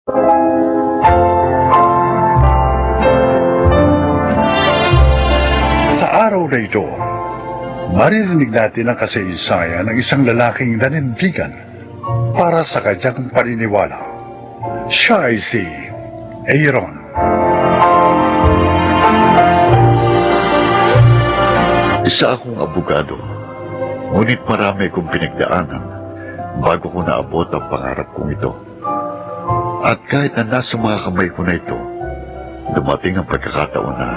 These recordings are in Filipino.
Sa araw na ito, maririnig natin ang kasaysayan ng isang lalaking nanindigan para sa kanyang paniniwala. Siya ay si Aaron. Isa akong abogado, ngunit marami kong pinagdaanan bago ko naabot ang pangarap kong ito. At kahit na nasa mga kamay ko na ito, dumating ang pagkakataon na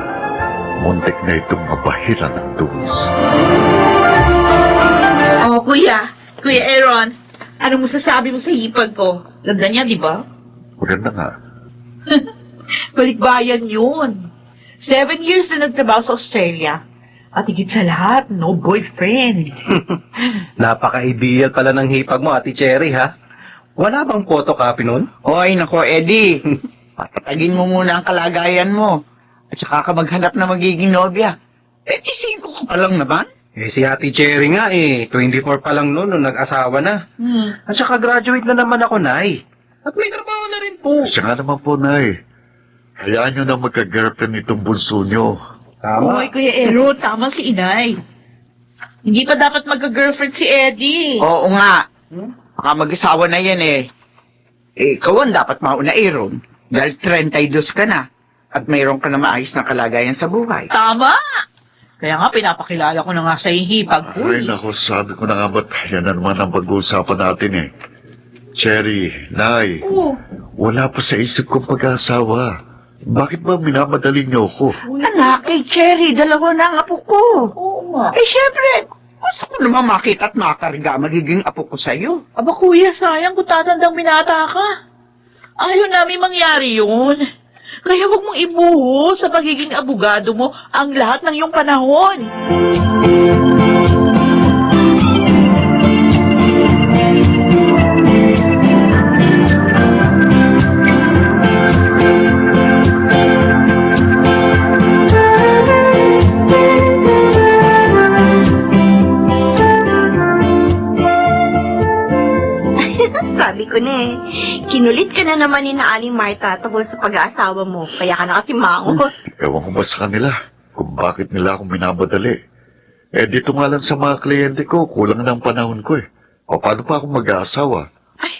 muntik na itong mabahiran ng dugis. Oh, Kuya Aaron, anong masasabi mo sa hipag ko? Ganda niya, di ba? Maganda nga. Balikbayan yun. 7 years na nagtrabaho sa Australia. At higit sa lahat, no boyfriend. Napaka-ideal pala ng hipag mo, Ate Cherry, ha? Wala bang photocopy nun? Oy, nako, Eddie. Patatagin mo muna ang kalagayan mo. At saka ka maghanap na magiging nobya. Eh, 5 ka pa lang naman. Si Ate Cherry nga, 24 pa lang noon nung nag-asawa na. At saka graduate na naman ako, Nay. At may trabaho na rin po. Siya nga naman po, Nay. Hayaan nyo na magka-girlfriend itong bunso nyo. Oy, Kuya Aaron, tama si Inay. Hindi pa dapat magka-girlfriend si Eddie. Oo nga. Baka mag-asawa na yan eh. Ikaw ang dapat mauna, Aaron. Dahil 32 ka na. At mayroon ka na maayos na kalagayan sa buhay. Tama! Kaya nga, pinapakilala ko na nga sa hipag ko. Ay, naku, sabi ko na nga ba't yan na naman ang pag-uusapan natin eh. Cherry, Nay, wala pa sa isip kong pag-aasawa. Bakit ba minamadali niyo ako? Anak, kay Cherry, 2 na ang apo ko. Oo nga. Siyempre, gusto ko naman makita at makarga magiging apo ko sa'yo. Aba, Kuya, sayang kung tatandang binata ka. Ayaw namin mangyari yun. Kaya huwag mong ibuhos sa pagiging abogado mo ang lahat ng iyong panahon. Sabi ko na kinulit ka na naman ni na Aling Marta tungkol sa pag-aasawa mo. Kaya ka na kasi maangot. Ewan ko ba sa kanila kung bakit nila ako minamadali. Dito nga lang sa mga kliyente ko, kulang na ang panahon ko eh. O paano pa ako mag-aasawa? Ay,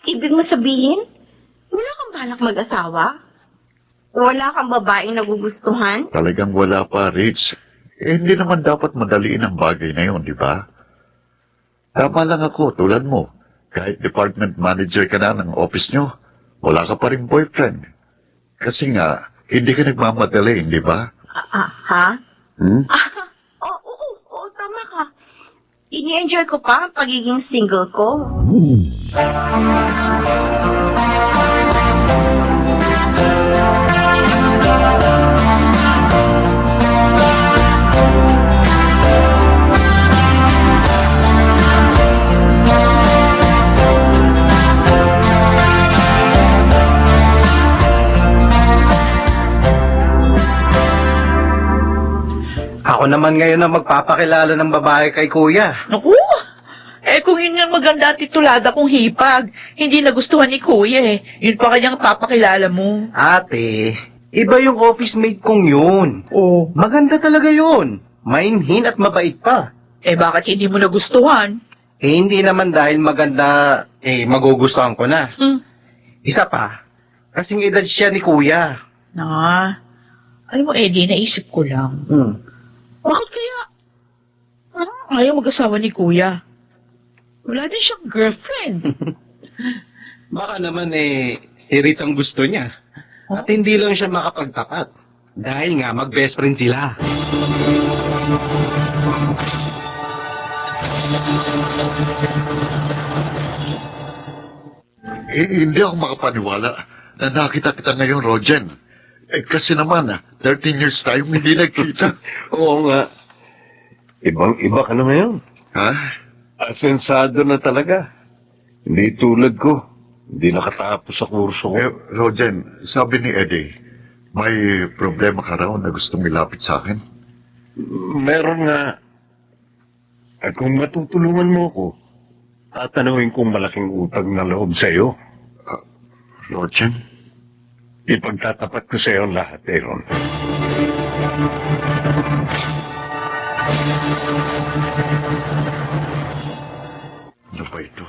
ibig mo sabihin, wala kang balak mag-asawa? Wala kang babaeng nagugustuhan? Talagang wala pa, Rich. Hindi naman dapat madaliin ang bagay na yun, di ba? Tama lang ako, tulad mo. Kahit department manager ka na ng office nyo, wala ka pa rin boyfriend. Kasi nga, hindi ka nagmamadali, di ba? Ha? Oo, tama ka. Ini-enjoy ko pa ang pagiging single ko. Ako naman ngayon ang magpapakilala ng babae kay Kuya. Naku! Kung yun yung maganda at titulada kong hipag, hindi nagustuhan ni Kuya Yun pa kanyang papakilala mo. Ate, iba yung office mate kong yun. Oh. Maganda talaga yun. Mainhin at mabait pa. Bakit hindi mo nagustuhan? Hindi naman dahil maganda, magugustuhan ko na. Isa pa, kasing edad siya ni Kuya. Alam mo, Eddie, naisip ko lang. Bakit kaya ayaw mag-asawa ni Kuya? Wala din siyang girlfriend. Baka naman si Rich ang gusto niya. At hindi lang siya makapagtapat. Dahil nga mag-best friend sila. Hindi ako makapaniwala na nakita kita ngayon, Rogen. Kasi naman, 13 years tayo hindi nagkita. Oo nga. Ibang-iba ka na ngayon. Ha? Asensado na talaga. Hindi tulad ko. Hindi nakatapos sa kurso ko. Rogen, sabi ni Eddie, may problema ka raw na gustong ilapit sa akin? Meron nga. At kung matutulungan mo ko, tatanungin kong malaking utang na loob sa'yo. Rojan, Ipagtatapat ko sa iyo ang lahat, Aaron. ano ba ito?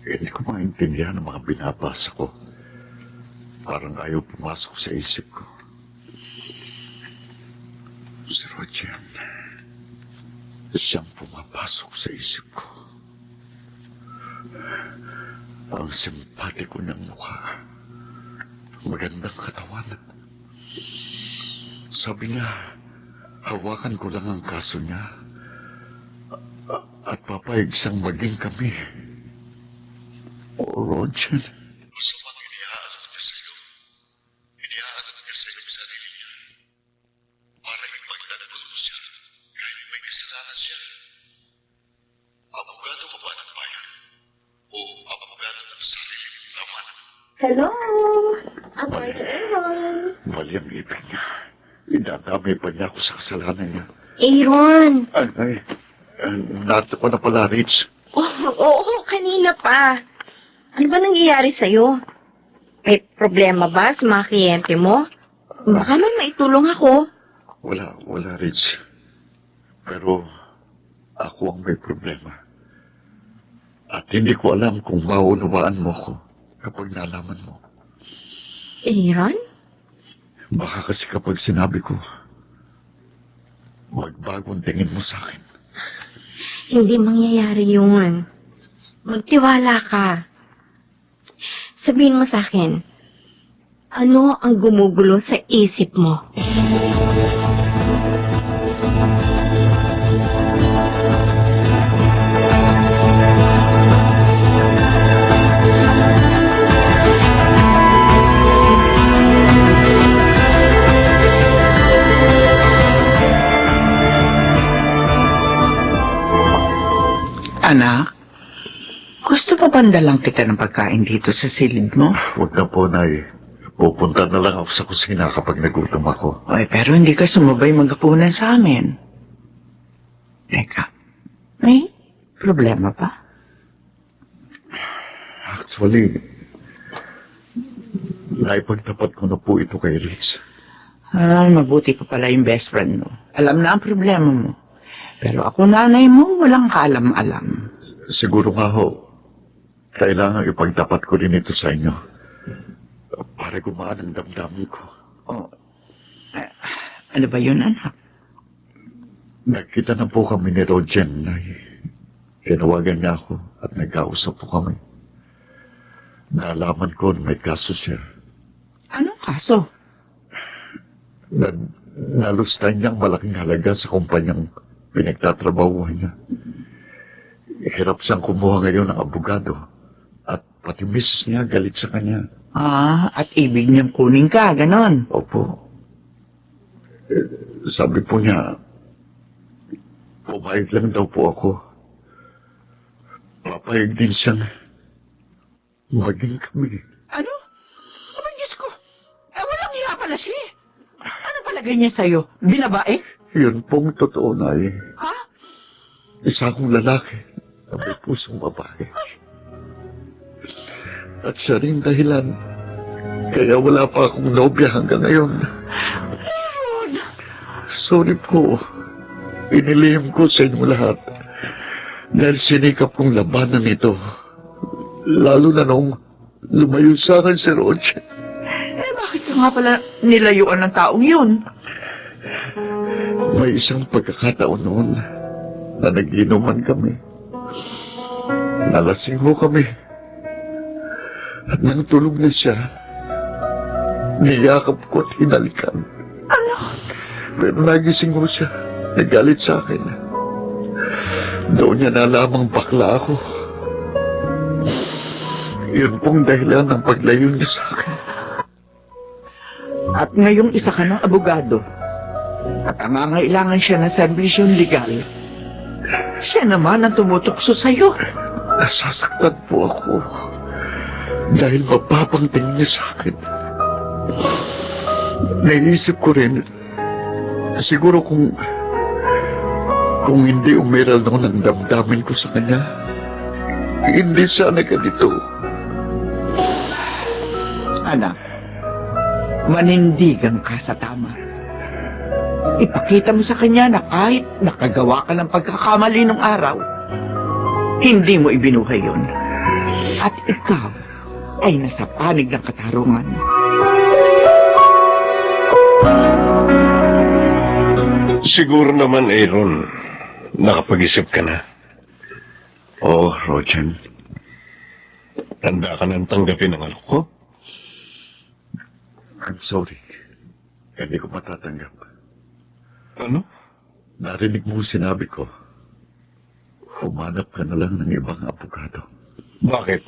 Hindi ko maintindihan ang mga binabasa ko. Parang ayaw pumasok sa isip ko. Si Rojan, siyang pumapasok sa isip ko. Ang simpatiko niyang mukha. Magandang katawan. Sabi niya, hawakan ko lang ang kaso niya at papayag siyang maging kami. O, Rojan. Sa mga iniaalok niya sa'yo, iniaalok niya sa'yo ang sarili niya para ipagtanggol mo siya kahit may kasalanan siya. Abogado ka ba ng bayan? O abogado ng sarili ng laman? Hello! Attorney Aaron! Mali ang ibig niya. Idadamay pa niya ako sa kasalanan niya. Aaron! Narito ko na pala, Rich. Oo, kanina pa. Ano ba nangyayari sa'yo? May problema ba sa mga kliyente mo? Baka may maitulong ako. Wala, Rich. Pero ako ang may problema. At hindi ko alam kung maunawaan mo ko kapag nalaman mo. Aaron? Baka kasi kapag sinabi ko, magbago ang tingin mo sa akin. Hindi mangyayari yun. Magtiwala ka. Sabihin mo sa akin, ano ang gumugulo sa isip mo? Anak, gusto pa bandalang kita ng pagkain dito sa silid mo? Huwag na po, Nay. Pupunta na lang ako sa kusina kapag nagutom ako. Ay, pero hindi ka sumabay maghapunan sa amin. Teka, may problema pa? Actually, naipagtapat ko na po ito kay Rich. Mabuti pa pala yung best friend mo. Alam na ang problema mo. Pero ako nanay mo, walang kaalam-alam. Siguro nga ho, kailangan ipagtapat ko rin ito sa inyo para gumaan ang damdamin ko. Oh, ano ba yun, anak? Nagkita na po kami ni Rojan, Nay. Tinawagan niya ako at nagkausap po kami. Nalaman ko na may kaso siya. Anong kaso? Nalustay niyang malaking halaga sa kumpanyang pinagtatrabahuhan niya. Hirap siyang kumuha ngayon ng abogado at pati misis niya galit sa kanya. At ibig niyang kunin ka, ganon. Opo. Sabi po niya, pumayag lang daw po ako. Papayag din siyang maging kami. Ano? Abang Diyos ko! Walang hiya pala siya. Ano palagay niya sa'yo? Binabae? Yun pong totoo, Nay. Ha? Isa akong lalaki na may pusong babae. At siya rin dahilan. Kaya wala pa akong nobya hanggang ngayon. Meron! Sorry po. Inilihim ko sa inyo lahat. Dahil sinikap kong labanan ito. Lalo na nung lumayo sa akin si Roger. Bakit ka nga pala nilayuan ng taong yun? May isang pagkakataon noon na nag-inuman kami. Nalasing ho kami. At nang tulog na siya, niyakap ko at hinalikan. Ano? Pero nagising ho siya. Nagalit sa akin. Doon niya nalamang bakla ako. Yun pong dahilan ng paglayo niya sa akin. At ngayong isa ka ng abogado. At angangailangan siya ng serbisyon legal. Siya naman ang tumutukso sa'yo. Nasasaktan po ako. Dahil mababang tingin niya sa akin. Naisip ko rin, siguro kung hindi umiral noon ang damdamin ko sa kanya, hindi sana ganito. Anak, manindigan ka sa tama. Ipakita mo sa kanya na kahit nakagawa ka ng pagkakamali ng araw, hindi mo ibinuhay yun. At ikaw ay nasa panig ng katarungan. Siguro naman, Aaron, nakapag-isip ka na. Oo, Roger. Handa ka nang tanggapin ang alok ko? I'm sorry. Hindi ko matatanggap. Ano? Narinig mo sinabi ko. Humanap ka na lang ng ibang abogado. Bakit?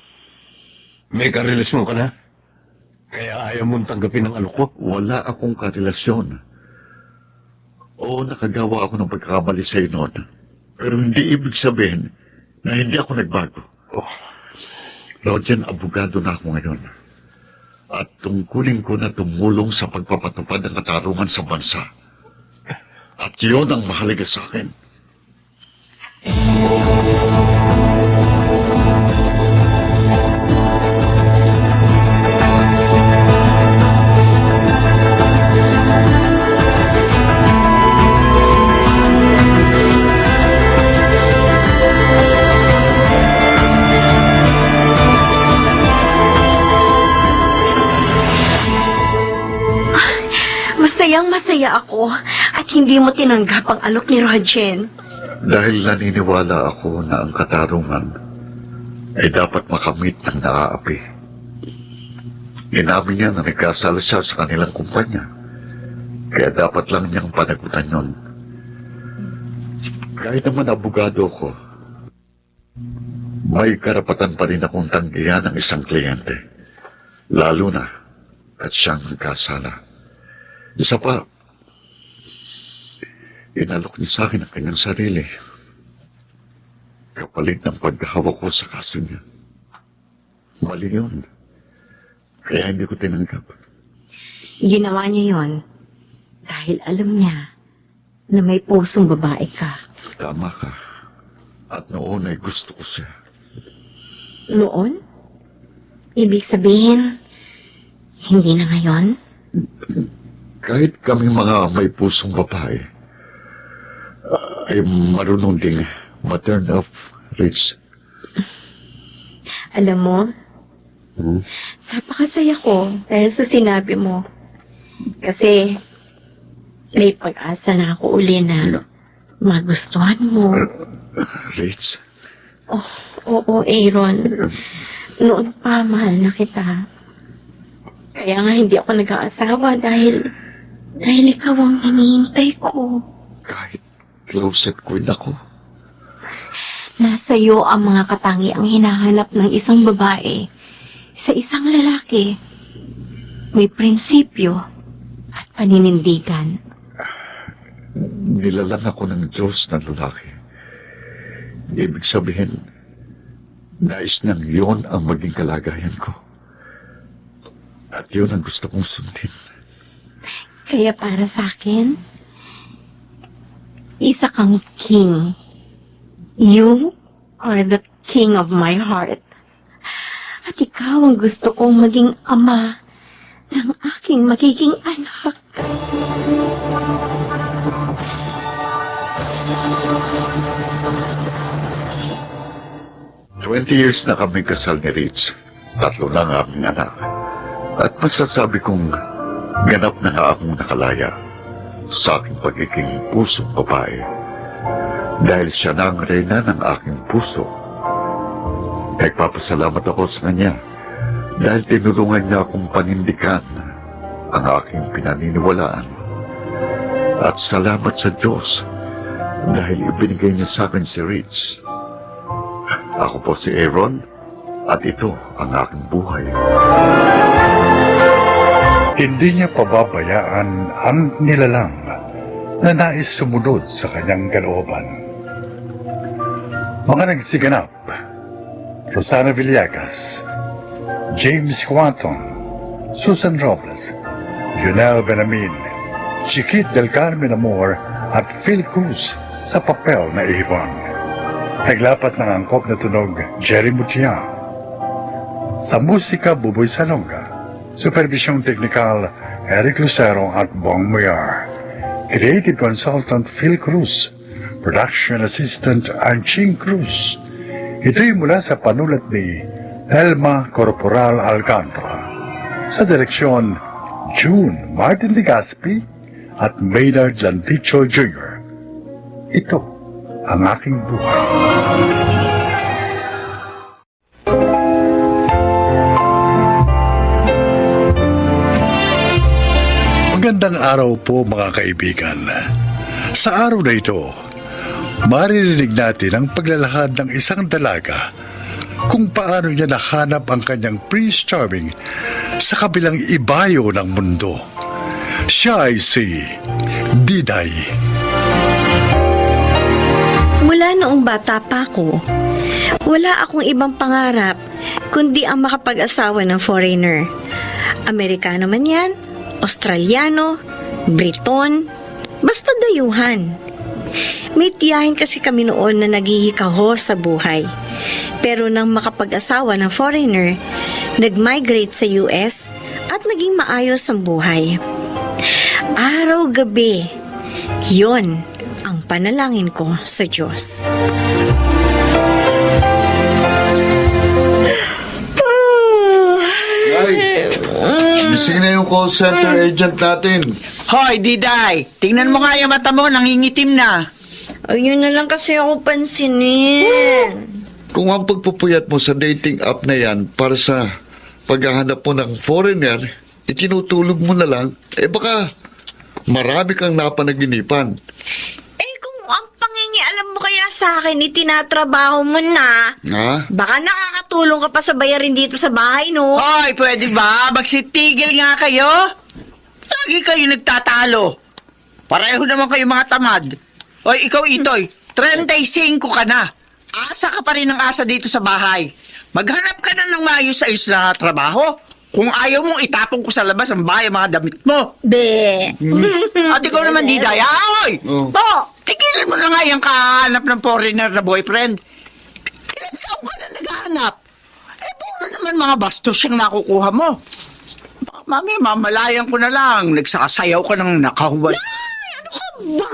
May karelasyon ka na? Kaya ayaw mong tanggapin ang alok ko? Wala akong karelasyon. Oo, nakagawa ako ng pagkakamali sa noon. Pero hindi ibig sabihin na hindi ako nagbago. Oh, Roger, abogado na ako ngayon. At tungkulin ko na tumulong sa pagpapatupad ng katarungan sa bansa. At yun ang mahalaga sa akin. Masayang-masaya ako at hindi mo tinanggap ang alok ni Rogen. Dahil naniniwala ako na ang katarungan ay dapat makamit ng naaapi. Inamin niya na nagkasala siya sa kanilang kumpanya. Kaya dapat lang niyang panagutan yun. Kahit naman abogado ko, may karapatan pa rin akong tanggihan ng isang kliyente. Lalo na at siyang nagkasala. Isa pa, inalok niya sa akin ang kanyang sarili. Kapalit ng paghahawak ko sa kaso niya. Mali yun. Kaya hindi ko tinanggap. Ginawa niya yon dahil alam niya na may pusong babae ka. Tama ka. At noon ay gusto ko siya. Noon? Ibig sabihin, hindi na ngayon? Kahit kami mga may pusong babae, ay marunong ding ma-turn off, Rich. Alam mo, napakasaya ko dahil sa sinabi mo. Kasi may pag-asa na ako uli na magustuhan mo. Rich, Oo, Aaron. Noon pa, mahal na kita. Kaya nga hindi ako nag-aasawa dahil ikaw ang hinihintay ko. kahit closet queen ako, Nasa iyo ang mga katangiang hinahanap ng isang babae sa isang lalaki. May prinsipyo at paninindigan. nilalang ako ng Diyos ng lalaki. Ibig sabihin, nais niyang yun ang maging kalagayan ko. At yun ang gusto kong sundin. Kaya para sa akin, isa kang king. You are the king of my heart. At ikaw ang gusto kong maging ama ng aking magiging anak. 20 years na kami kasal ni Rich. 3 na ang aming anak. At masasabi kong ganap na nga akong nakalaya sa aking pagiging pusong babae. Dahil siya na ang reyna ng aking puso. Nagpapasalamat ako sa kanya dahil tinulungan niya akong panindigan ang aking pinaniniwalaan. At salamat sa Diyos dahil ibinigay niya sa akin si Rich. Ako po si Aaron at ito ang aking buhay. Hindi niya pababayaan ang nilalang na nais sumunod sa kanyang kalooban. Mga nagsiganap, Rosana Villegas, James Quanton, Susan Robles, Junel Benamin, Chiquit del Carmen Amor at Phil Cruz sa papel na Avon. Naglapat ng angkop na tunog, Jerry Mutia. Sa musika, Buboy Salonga. Supervisyong Teknikal, Eric Lucero at Bong Muyar. Creative Consultant, Phil Cruz. Production Assistant, Anching Cruz. Ito'y mula sa panulat ni Elma Corporal Alcantara. Sa direksyon, June Martin Legaspi at Maynard Lanticho Jr. Ito ang aking buhay. Magandang araw po mga kaibigan. Sa araw na ito, maririnig natin ang paglalakad ng isang dalaga kung paano niya nahanap ang kanyang Prince Charming sa kabilang ibayo ng mundo. Siya ay si Diday. Mula noong bata pa ako, wala akong ibang pangarap kundi ang makapag-asawa ng foreigner. Amerikano man yan, Australiano, Briton, basta dayuhan. May tiyahin kasi kami noon na naghihikaho sa buhay. Pero nang makapag-asawa ng foreigner, nag-migrate sa US at naging maayos ang buhay. Araw-gabi, yon ang panalangin ko sa Diyos. Gising na yung call center agent natin. Hoy, Diday! Tingnan mo nga yung mata mo, nangingitim na. Ayun na lang kasi ako pansinin. Kung ang pagpupuyat mo sa dating app na yan para sa paghahanap mo ng foreigner, itinutulog mo na lang, baka marami kang napanaginipan. Kung ang pangingialam mo kaya sa akin, itinatrabaho mo na, Ha? baka nakakatulong ka pa sa bayarin dito sa bahay, no? Hoy, pwede ba? Magsitigil nga kayo? Lagi kayo nagtatalo. Pareho naman kayo mga tamad. Hoy, ikaw Itoy, 35 ka na. Asa ka pa rin ng asa dito sa bahay. Maghanap ka na ng maayos-ayos na trabaho. Kung ayaw mong itapon ko sa labas ang bahay mga damit mo. Be. At ikaw naman, Diday. Hoy! Oh. Tigilan mo na nga yung kahanap ng foreigner na boyfriend. Ilang saan ka na naghahanap? Puro naman mga bastos yung nakukuha mo. Baka mami, mamalayan ko na lang. Nagsasayaw ka ng nakahuwas. Ano ka ba?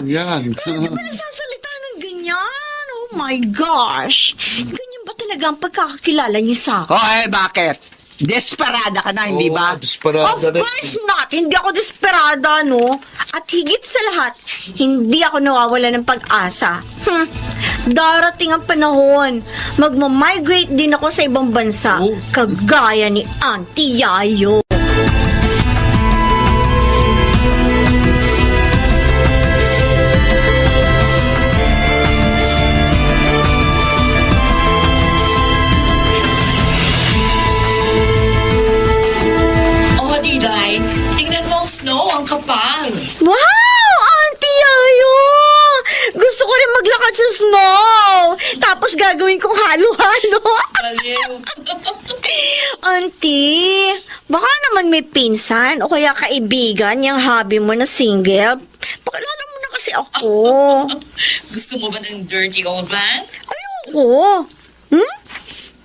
Yan. Hindi ba nagsasalita ng ganyan? Oh my gosh. Ganyan ba talaga ang pagkakakilala niyo sa akin? Hoy, bakit? Desperada ka na, hindi ba? Desperada Of course not! Hindi ako desperada, no? At higit sa lahat, hindi ako nawawala ng pag-asa. Darating ang panahon, magmamigrate din ako sa ibang bansa, kagaya ni Auntie Yayo. Oh, Diday, tingnan mo ang snow, ang kapal. Wow! Auntie Yayo! Gusto ko rin maglakad sa snow! Tapos gagawin kong halo-halo. Aliw. Auntie, baka naman may pinsan o kaya kaibigan yung hobby mo na single. Pakilala mo na kasi ako. Gusto mo ba ng dirty old man? Ayoko.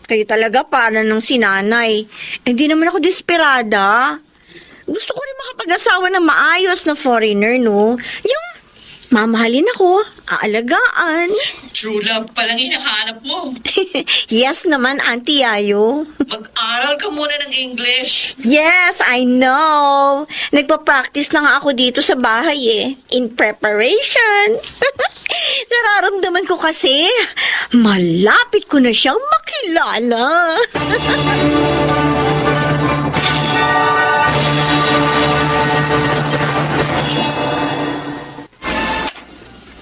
Kayo talaga para ng sinanay. Hindi naman ako desperada. Gusto ko rin makapag-asawa ng maayos na foreigner, no? Yung mamahalin ako, aalagaan. True love pa lang hinahanap mo. Yes naman, Auntie Yayo. Mag-aral ka muna ng English. Yes, I know. Nagpa-practice na nga ako dito sa bahay eh. In preparation. Nararamdaman ko kasi, malapit ko na siyang makilala.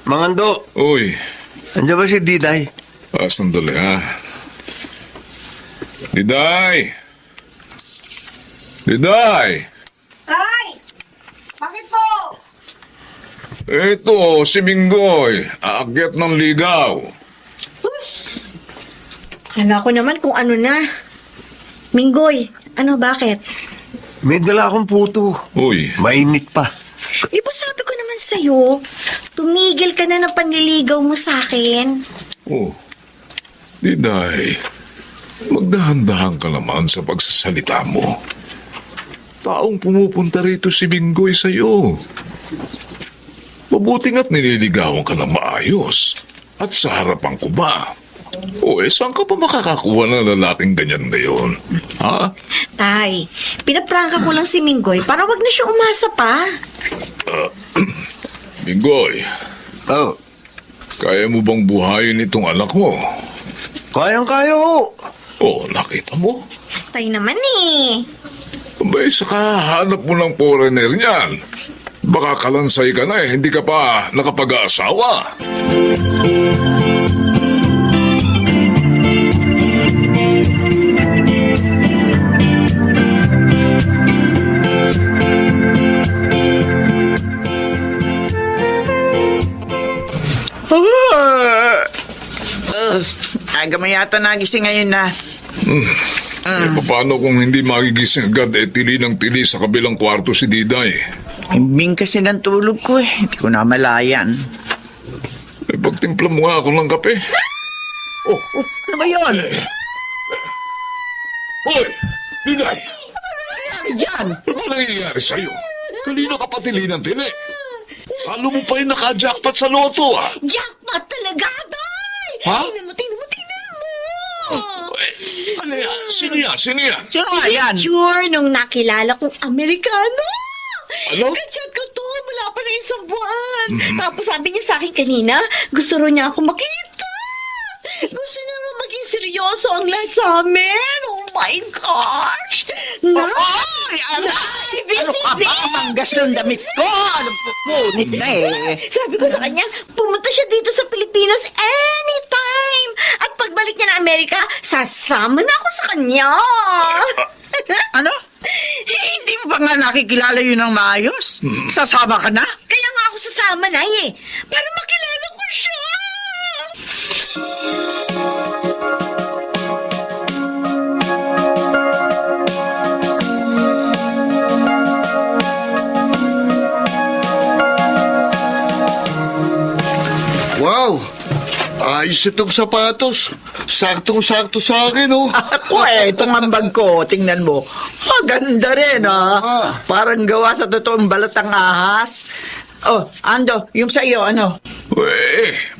Mangando, Uy, andiyan ba si Diday? sandali ha. Diday! Diday! Tay! Bakit po? Ito, si Minggoy. Aakyat ng ligaw. Sus! Kala ko naman kung ano na. Minggoy, ano bakit? May dala akong puto. Uy, Mainit pa. Di ba sabi ko naman sa'yo, tumigil ka na ng panliligaw mo sa akin. oh. Diday, magdahan-dahan ka naman sa pagsasalita mo. taong pumupunta rito si Bingoy sa'yo. Mabuting at nililigawan ka ng maayos. At sa harapan ko ba? O saan ka pa makakakuha ng lalaking ganyan ngayon? Ha? Tay, pinaprangka ko lang si Minggoy para wag na siya umasa pa. Bingoy, Oh, kaya mo bang buhayin itong anak mo? kayang-kaya ho. Oh, nakita mo? Tay naman eh. Abay, saka hanap mo ng foreigner niyan. Baka kalansay ka na hindi ka pa nakapag-aasawa. Aga mo yata nagising ngayon na. Paano kung hindi magigising agad tili ng tili sa kabilang kwarto si Diday? Himbing kasi ng tulog ko eh. Hindi ko na malayan. Pagtimpla mo nga ako ng kape. Ano ba yun? Hoy! Diday! Diyan! Ano nangyayari sa'yo? Kanina ka pa tili ng tili. Kalo mo pa rin naka-jackpot sa loto, ah. Jackpot talaga, Tay! Ha? Tingnan mo! Ano yan? Sino yan? Sino yan? Sino nga yan? Sure, nung nakilala kong Amerikano. Ano? Kachat ko to mula pa na isang buwan. Tapos sabi niya sa akin kanina, gusto rin niya ako makita. Gusto niya rin maging seryoso ang lahat sa amin. Oh my gosh! Ay, ano? Ano ka ba? Manggas ng damit ko! Ano po? Punit na eh. Sabi ko sa kanya, pumunta siya dito sa Pilipinas anytime. At pagbalik niya na Amerika, sasama na ako sa kanya. Ano? Hindi mo ba nga nakikilala yun ng maayos? Sasama ka na? Kaya nga ako sasama na eh. Para makilala ko siya. Wow! Ayos itong sapatos. Saktong-sakto sa akin, oh. Ako eh, itong ambag ko, tingnan mo. Maganda rin ah. Parang gawa sa totoong balatang ahas. Oh, Ando, yung sa iyo, ano?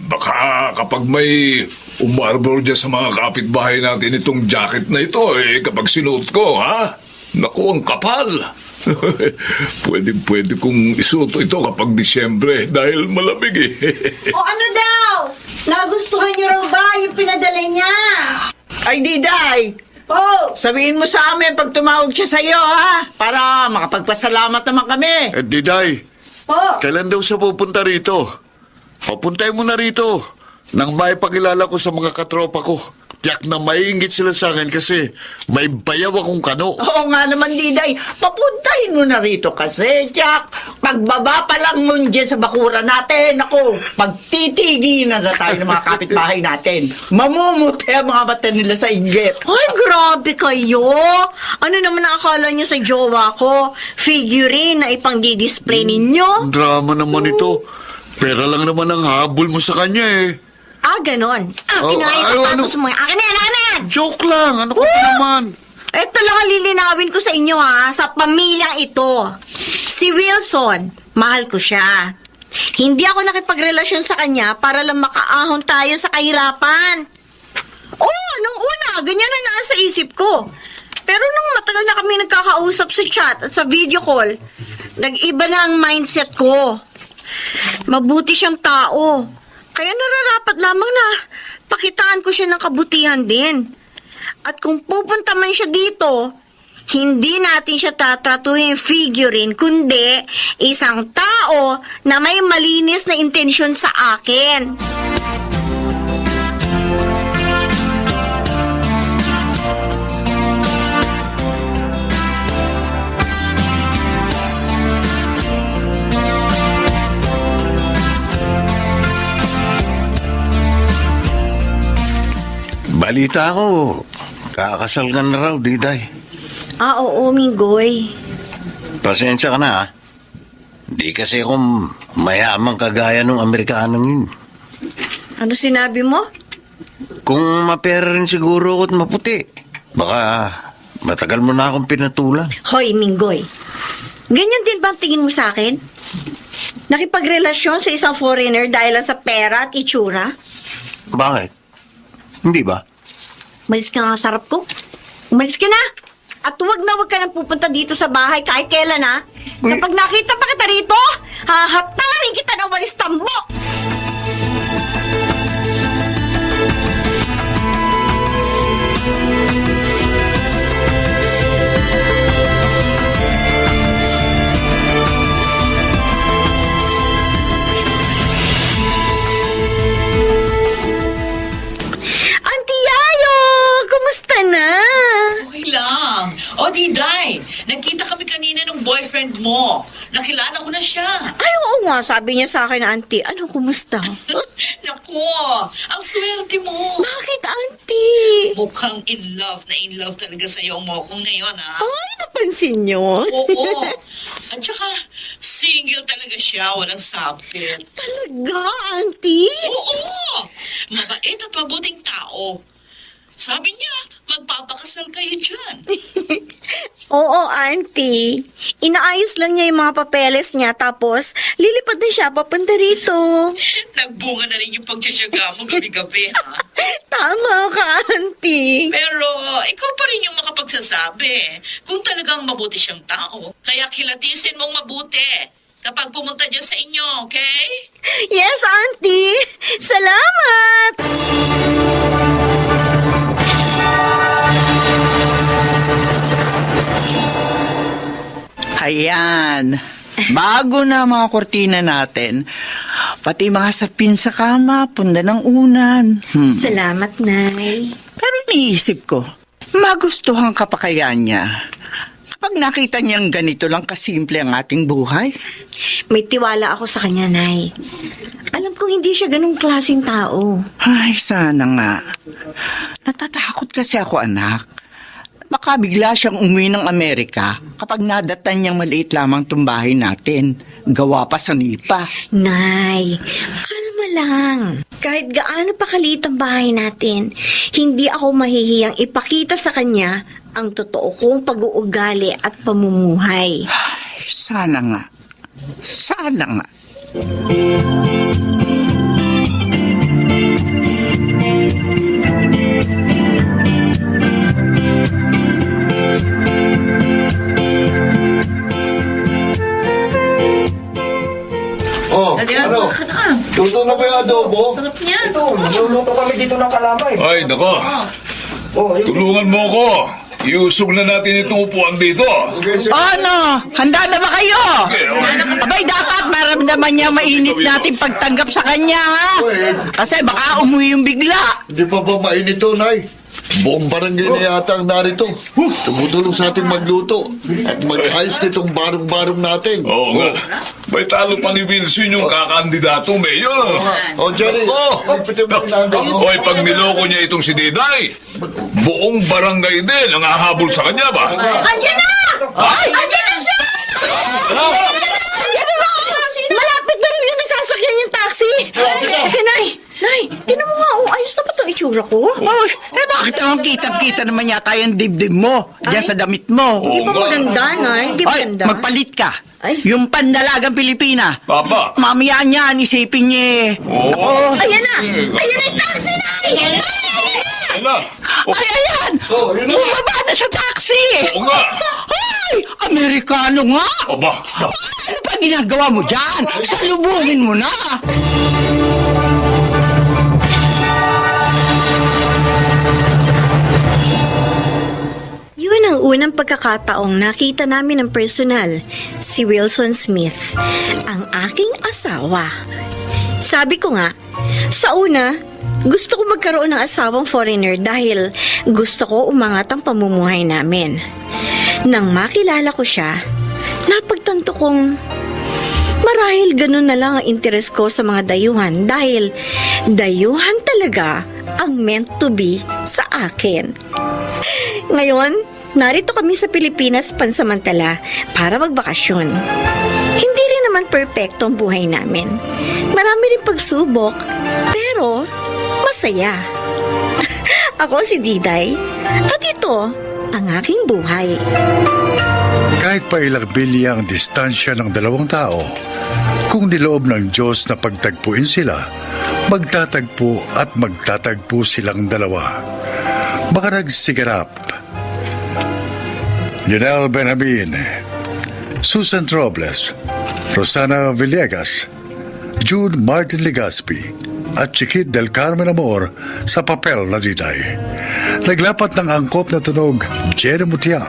Baka kapag may umarbor dyan sa mga kapitbahay natin itong jacket na ito, kapag sinuot ko, ha? Naku, ang kapal. Pwede kong isuot ito kapag Disyembre dahil malamig eh. O ano daw? Nagustuhan niyo raw ba yung pinadala niya? Ay, Diday! Po! Sabihin mo sa amin pag tumawag siya sa iyo, ha? Para makapagpasalamat naman kami. Diday, Po! kailan daw siya pupunta rito? Papuntay mo na rito. Nang maipakilala ko sa mga katropa ko. Tiyak na maiingit sila sa akin kasi may bayaw akong kano. Oo nga naman, Diday. Papuntahin mo na rito kasi, Jack. Pagbaba pa lang nun dyan sa bakura natin, ako, pagtitigilan na tayo ng mga kapitbahay natin. Mamumuti ang mga mata nila sa inggit. Ay, grabe kayo! Ano naman ang akala niyo sa jowa ko? Figurine na ipang-display ninyo? Drama naman ito. Pera lang naman ang habol mo sa kanya eh. Ah, ganon. Oh, Pinakay ano? sapatos mo. Akin na yan, akin na yan! Joke lang. Ano ka ba naman? Ito lang ang lilinawin ko sa inyo ha, sa pamilyang ito. Si Wilson, mahal ko siya. Hindi ako nakipagrelasyon sa kanya para lang makaahon tayo sa kahirapan. Oo, nung una, ganyan ang nasa isip ko. Pero nung matagal na kami nagkakausap sa chat at sa video call, nag-iba na ang mindset ko. Mabuti siyang tao. Kaya nararapat lamang na pakitaan ko siya ng kabutihan din. At kung pupunta man siya dito, hindi natin siya tatratuhin figurine, kundi isang tao na may malinis na intensyon sa akin. Balita ko, kakasal ka na raw, Diday. Ah, oo, Minggoy. Pasensya ka na, ha? Di kasi ako mayamang kagaya ng Amerikanong yun. Ano sinabi mo? Kung mapera rin siguro ako at maputi, baka Matagal mo na akong pinatulan. Hoy, Minggoy. Ganyan din ba ang tingin mo sa akin? Nakipagrelasyon sa isang foreigner dahil lang sa pera at itsura? Bakit? Hindi ba? Umalis ka nga sa harap ko. Umalis ka na! At huwag ka nang pupunta dito sa bahay kahit kailan, ha? Uy. Kapag nakita pa kita rito, hahatarin kita na walis tambo! Auntie Yayo! Kumusta na? Okay lang. O, Diday, nagkita kami kanina ng boyfriend mo. Nakilala ko na siya. Ay, oo nga, sabi niya sa akin, Auntie. Ano, kumusta? Naku, ang swerte mo. Bakit, Auntie? Mukhang in love talaga sa'yo ang mokong ngayon, ha? Ay, napansin niyo? Oo. At saka, single talaga siya, walang sapit. Talaga, Auntie? Oo! Mabait at mabuting tao. Sabi niya, magpapakasal kayo dyan. Oo, Auntie. Inaayos lang niya yung mga papeles niya, tapos lilipad na siya papunta rito. Nagbunga na rin yung pagtsatsaga mo gabi-gabi, ha? Tama ka, Auntie. Pero ikaw pa rin yung makapagsasabi kung talagang mabuti siyang tao. Kaya kilatisin mong mabuti kapag pumunta dyan sa inyo, okay? Yes, Auntie. Salamat! Ayan. Bago na mga kortina natin. Pati mga sapin sa kama, punda ng unan. Salamat, Nay. Pero iniisip ko, magustuhan ka pa kaya niya? Kapag nakita niyang ganito lang kasimple ang ating buhay? May tiwala ako sa kanya, Nay. Alam kong hindi siya ganung klaseng tao. Ay, sana nga. Natatakot kasi ako, anak. Baka bigla siyang umuwi ng Amerika kapag nadatan niyang maliit lamang tumbahay natin. Gawa pa sa nipa. Nay, kalma lang. Kahit gaano pa kaliit ang bahay natin, hindi ako mahihiyang ipakita sa kanya ang totoo kong pag-uugali at pamumuhay. Ay, sana nga. Sana nga. Oh, ano? Luto na ba yung adobo? Ay, nako. Tulungan mo ko. Iusog na natin itong upuan dito. Ano? Handa na ba kayo? Abay, dapat maramdaman niya mainit natin pagtanggap sa kanya, ha? Kasi baka umuwi yung bigla. Hindi pa ba mainit to, Nay? Buong barangay na yata ang narito. Tumutulong sa ating magluto at mag-ayos nitong barong-barong natin. Oo nga. May talo pa ni Wilson yung kakandidato, Mayor. Oh, Jerry, lipitin mo yung namin. Hoy, pag niloko niya itong si Diday, buong barangay din ang hahabol sa kanya ba? Andiyan na! Andiyan na siya! Andiyan na! Malapit na rin yung nasasakyan yung taxi. Teka, Nay! Nay, tinan mo nga, ayos na ba itong itsura ko? Oy, bakit naman kitang-kita naman yata yung dibdib mo diyan sa damit mo? Hindi ba Oo nga. maganda, Nay? Hindi Oy, maganda. magpalit ka. Ay. Yung pandalagang Pilipina. Papa. Mamaya niyan, isipin niya. Oo. Ayan na! Ayan na yung taxi, Nay! Ayan na. Ay, ayan! Bumaba na sa taxi! Oo nga. Ay, Amerikano nga! Aba. Ano pa ginagawa mo dyan? Salubungin mo na! Yun ang unang pagkakataong nakita namin ng personal, si Wilson Smith, ang aking asawa. Sabi ko nga, sa una, gusto ko magkaroon ng asawang foreigner dahil gusto ko umangat ang pamumuhay namin. Nang makilala ko siya, napagtanto kong marahil ganun na lang ang interes ko sa mga dayuhan dahil dayuhan talaga ang meant to be sa akin. Ngayon, narito kami sa Pilipinas pansamantala para magbakasyon. Hindi rin naman perpekto ang buhay namin. Marami rin pagsubok, pero masaya. Ako si Diday, at ito, ang aking buhay. Kahit pa ilang bilya ang distansya ng dalawang tao, kung niloob ng Diyos na pagtagpuin sila, magtatagpo at magtatagpo silang dalawa. Mga nagsigarap: Lionel Benjamin, Susan Robles, Rosana Villegas, Jude Martin Legaspi, at Chiquit del Carmen Amor sa papel na Diday. Naglapat ng angkop na tunog Jenny Mutia,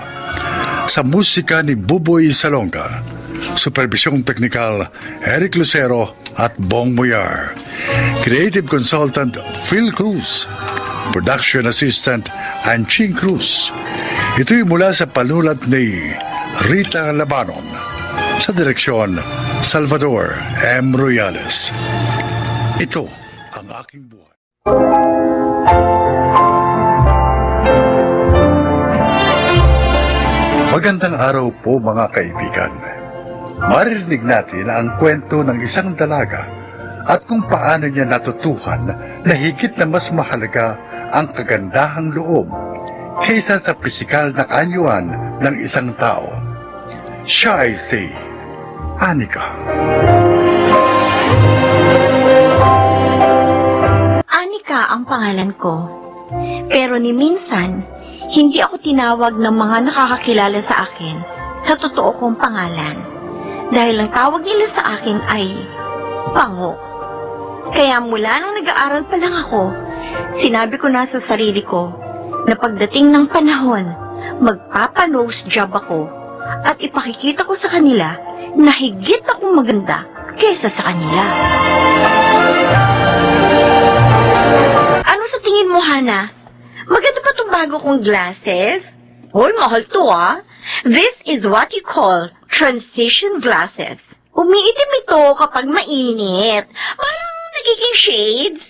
sa musika ni Buboy Salonga, supervisyong teknikal Eric Lucero at Bong Muyar, creative consultant Phil Cruz, production assistant Anching Cruz. Ito'y mula sa panulat ni Rita Labanon, sa direksyon Salvador M. Royales. Ito ang aking buhay. Magandang araw po mga kaibigan. Maririnig natin ang kwento ng isang dalaga at kung paano niya natutuhan na higit na mas mahalaga ang kagandahang loob kaysa sa pisikal na kaanyuan ng isang tao. Siya ay si Anika. Anika ang pangalan ko. Pero ni minsan, hindi ako tinawag ng mga nakakakilala sa akin sa totoo kong pangalan. Dahil ang tawag nila sa akin ay Pango. Kaya mula nung nag-aaral pa lang ako, sinabi ko na sa sarili ko na pagdating ng panahon, magpapa-nose job ako at ipakikita ko sa kanila na higit akong maganda kesa sa kanila. Ano sa tingin mo, Hana? Maganda pa itong bago kong glasses? Hoy, mahal to ah. This is what you call transition glasses. Umiitim ito kapag mainit. Parang nagiging shades.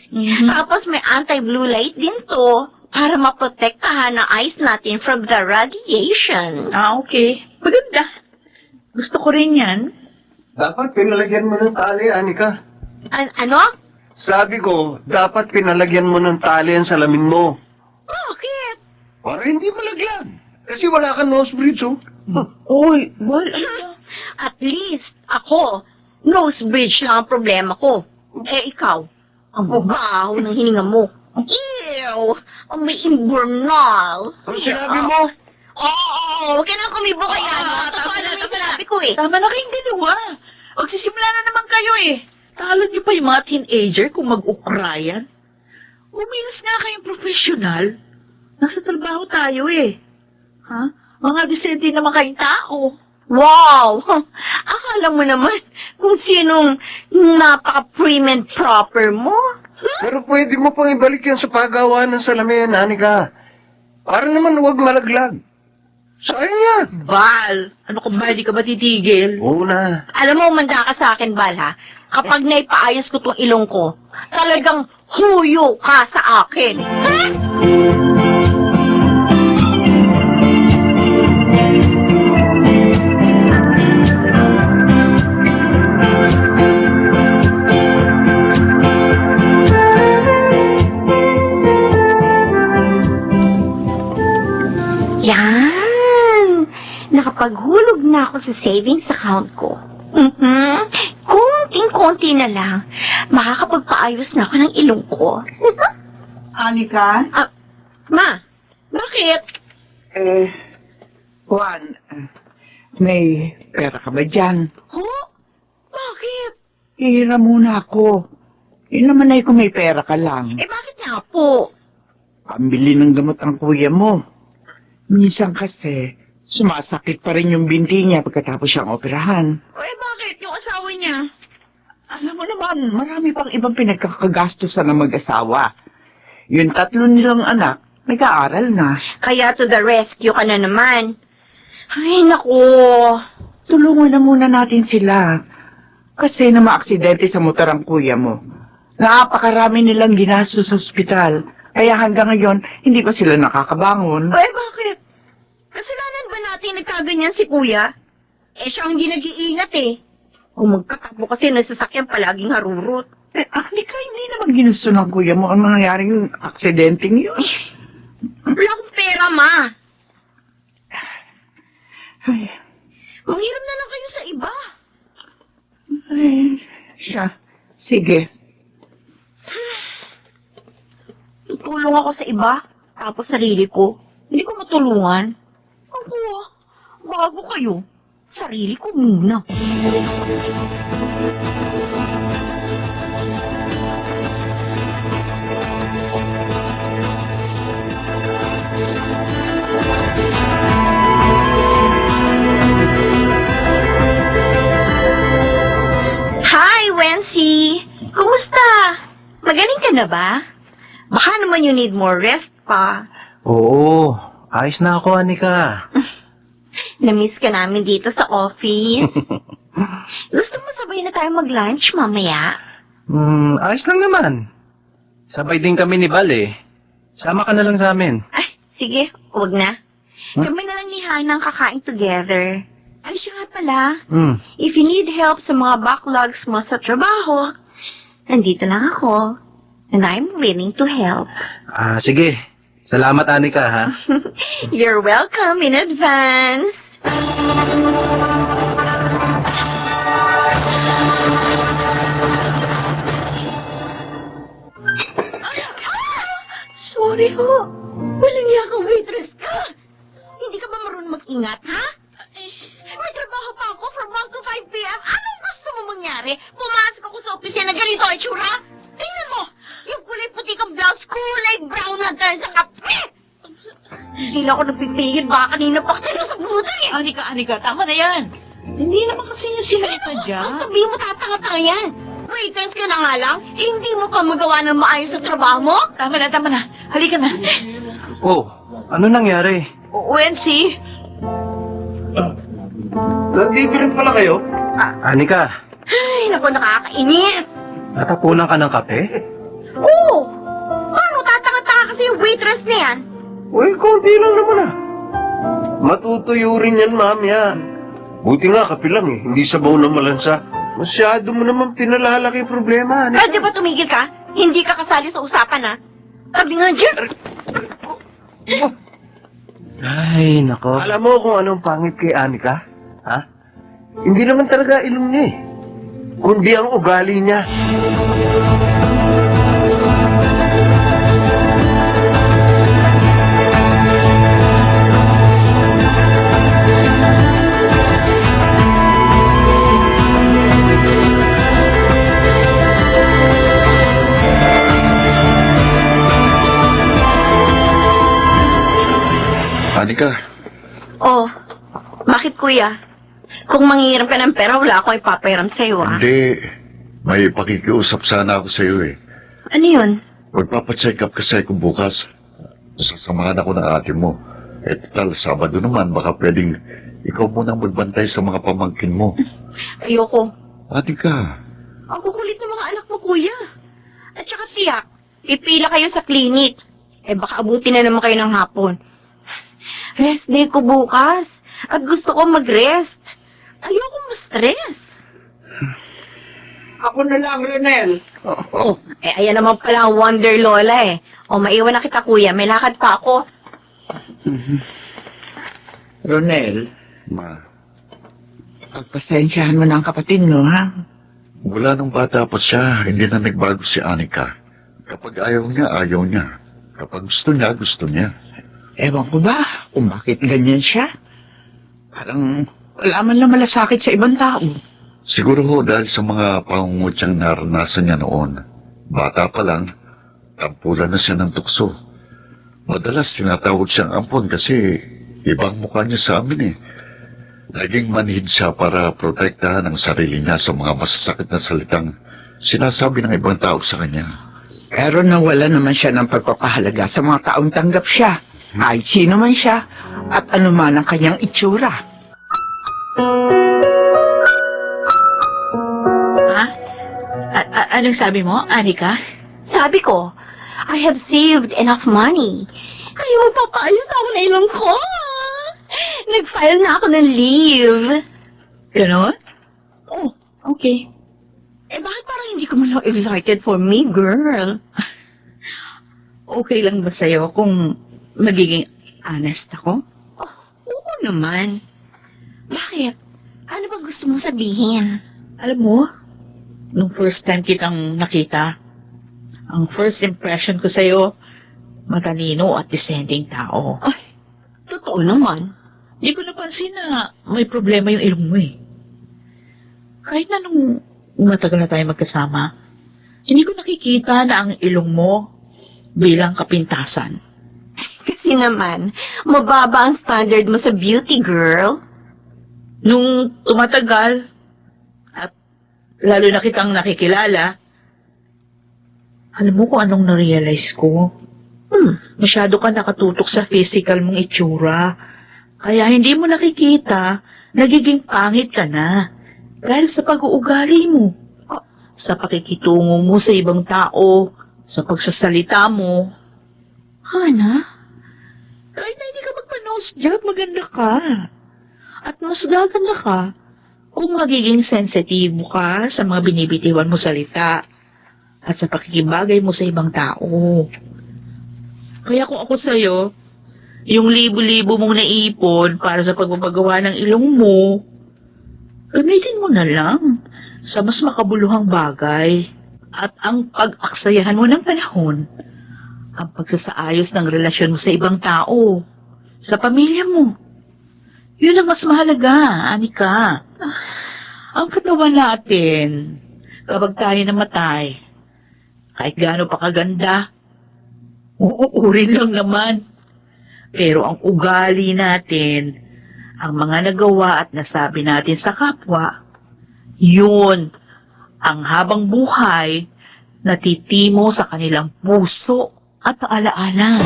Tapos may anti-blue light din to para maprotektahan ang eyes natin from the radiation. Ah, okay. Maganda. Gusto ko rin yan. Dapat pinalagyan mo ng tali, Anika. Ano? Sabi ko, dapat pinalagyan mo ng tali ang salamin mo. Bakit? Para hindi malaglag. Kasi wala kang nose bridge, oh. Oy, well, ano? At least, ako, nose bridge lang ang problema ko. Eh, ikaw, ang baho ng hininga mo. Ew! Ang may imburnal. Ano sinabi mo? Oo, huwag ka na kumibo kaya. Totoo na yung sinabi ko eh. Tama na kayong dalawa. Magsisimula na naman kayo eh. Talo niyo pa yung mga teenager kung mag-ukrayan. Umilas nga kayong professional. Nasa trabaho tayo eh. Ha? Mga disente naman kayong tao. Wow! Akala mo naman kung sinong napaka-prim and proper mo. Pero pwede mo pang ibalik yan sa paggawa ng salamin, Anika. Para naman huwag malaglag. Sayang yan. Val, ano kung ba hindi ka ba titigil? Oo na. Alam mo, umanda ka sa akin, Bal, ha? Kapag naipaayos ko tong ilong ko, talagang huyo ka sa akin. Yan! Nakapaghulog na ako sa savings account ko. Konting-konti na lang, makakapagpaayos na ako ng ilong ko. Anika? Ma, bakit? Juan, may pera ka ba dyan? Ho? Bakit? Hihira muna ako. Yun naman ay kung may pera ka lang. Bakit nga po? Pambili ng gamot ang kuya mo. Minsan kasi, sumasakit pa rin yung binti niya pagkatapos siyang operahan. Bakit? Yung asawa niya? Alam mo naman, marami pang ibang pinagkakagastusan ng mag-asawa. Yung 3 nilang anak, nag-aaral na. Kaya to the rescue ka na naman. Ay, naku. Tulungan na muna natin sila. Kasi na maaksidente sa motor ang kuya mo. Napakarami nilang ginastos sa ospital. Kaya hanggang ngayon, hindi pa sila nakakabangon. Bakit? Kasalanan ba natin nagkaganyan si kuya? Siya ang hindi nag-iingat eh. Kung magkatakbo kasi ng sasakyan palaging harurot. Anika, hindi naman ginusto ng kuya mo ang nangyari yung aksidenteng yun. Wala akong pera, ma. Ay, Manghiram na lang kayo sa iba. ay, siya. Sige. Tutulong ako sa iba, tapos sarili ko. Hindi ko matulungan. Ako, bago kayo. Sarili ko muna. Hi, Wency! Kumusta? Magaling ka na ba? Baka naman you need more rest pa. Oo, ayos na ako, Anika. Na-miss ka namin dito sa office. Gusto mo sabay na tayo mag-lunch mamaya? Ayos lang naman. Sabay din kami ni Bal eh. Sama ka na lang sa amin. Ay, sige, huwag na. Kami na lang ni Hana ang kakain together. Ay, siya nga pala. If you need help sa mga backlogs mo sa trabaho, nandito lang ako. And I'm willing to help. Sige. Salamat, Anika, ha? You're welcome in advance. Sorry ho. Walang yakang waitress ka. Hindi ka ba marunong mag-ingat, ha? May trabaho pa ako from 1 to 5 p.m. Anong gusto mo mangyari? Pumasok ako sa opisina na ganito ay tsura? Tingnan mo! Yung kulay puti kang blouse, kulay brown na dahil sa kape! Hindi na ako nagpipigil. Baka kanina pa kita sa butan eh. Anika, tama na yan. Hindi naman kasi niya sinasadya. Ang sabihin mo tatanga-tanga yan. Waitress ka na nga lang, hindi mo pa magawa ng maayos sa trabaho mo? Tama na. Halika na. Oh, ano nangyari? Wency, Nandito rin pala kayo? Anika, Ay, naku, nakakainis. natapunan ka ng kape? Oo! Paano tatanga-tanga kasi yung waitress na yan? Uy, konti lang naman ah. Matutuyo rin yan, ma'am, yan. Buti nga, kape lang eh. Hindi sabaw ng malansa. Masyado mo naman pinalalaki yung problema. Pwede ba tumigil ka? Hindi ka kasali sa usapan, ha? Sabi nga dyan. Ay, nako. Alam mo kung anong pangit kay Anika? Ha? Hindi naman talaga ilong niya eh. Kundi ang ugali niya. Anika, Oh, bakit kuya? Kung manghihiram ka ng pera, wala akong ipapahiram sa'yo, ha? hindi. May pakikiusap sana ako sa iyo eh. Ano yun? Magpapacheck up kasi ako bukas. Sasamahan ako ng ate mo. Eh, total, Sabado naman, baka pwedeng ikaw munang magbantay sa mga pamangkin mo. Ayoko. Anika, Ang kukulit ng mga anak mo, kuya. At saka tiyak, ipila kayo sa klinik. Eh, baka abutin na naman kayo ng hapon. Rest day ko bukas. At gusto ko mag-rest. Ayoko ma-stress. Ako na lang, Ronel. Oh, eh, ayan naman pala ang Wonder Lola eh. O, maiwan na kita, kuya. May lakad pa ako. Ronel, ma, pagpasensyahan mo na ang kapatid mo, ha? mula nung bata pa siya, hindi na nagbago si Anika. Kapag ayaw niya. Kapag gusto niya. Ewan ko ba kung bakit ganyan siya? Parang wala man lang malasakit sa ibang tao. Siguro ho dahil sa mga pangungutyang naranasan niya noon. Bata pa lang, tampulan na siya ng tukso. Madalas tinatawag siyang ampon kasi ibang mukha niya sa amin eh. Naging manhid siya para protektahan ang sarili niya sa mga masasakit na salitang sinasabi ng ibang tao sa kanya. Pero nawala naman siya ng pagpapahalaga sa mga taong tanggap siya. Kahit sino man siya at anuman ang kanyang itsura. ha? Anong sabi mo, Anika? Sabi ko, I have saved enough money. Kaya magpapaayos na ako na ilong ko. Nag-file na ako ng leave. Ganon? Oh, Okay. eh bakit parang hindi ka malang excited for me, girl? Okay lang ba sa'yo kung magiging honest ako? Oo naman. Bakit? Ano ba gusto mong sabihin? Alam mo, nung first time kitang nakita, ang first impression ko sa'yo, matalino at dissenting tao. Totoo naman. Di ko napansin na may problema yung ilong mo eh. Kahit na nung matagal na tayo magkasama, hindi ko nakikita na ang ilong mo bilang kapintasan. Kasi naman, mababa ang standard mo sa beauty, girl. Nung tumatagal, at lalo na kitang nakikilala, alam mo kung anong na-realize ko? Masyado ka nakatutok sa physical mong itsura. Kaya hindi mo nakikita, nagiging pangit ka na. Dahil sa pag-uugali mo, sa pakikitungo mo sa ibang tao, sa pagsasalita mo. Hana? Kahit na hindi ka magpa-nose job, maganda ka. At mas gaganda ka kung magiging sensitibo ka sa mga binibitiwan mo salita at sa pakikibagay mo sa ibang tao. Kaya kung ako sa'yo, yung libo-libo mong naipon para sa pagpapagawa ng ilong mo, gamitin mo na lang sa mas makabuluhang bagay at ang pag-aksayahan mo ng panahon, ang pagsasaayos ng relasyon mo sa ibang tao, sa pamilya mo. Yun ang mas mahalaga, Anika. Ang katawan natin, kapag tayo namatay, kahit gaano pa kaganda, uuurin lang naman. Pero ang ugali natin, ang mga nagawa at nasabi natin sa kapwa, yun ang habang buhay natitimo sa kanilang puso at alaala.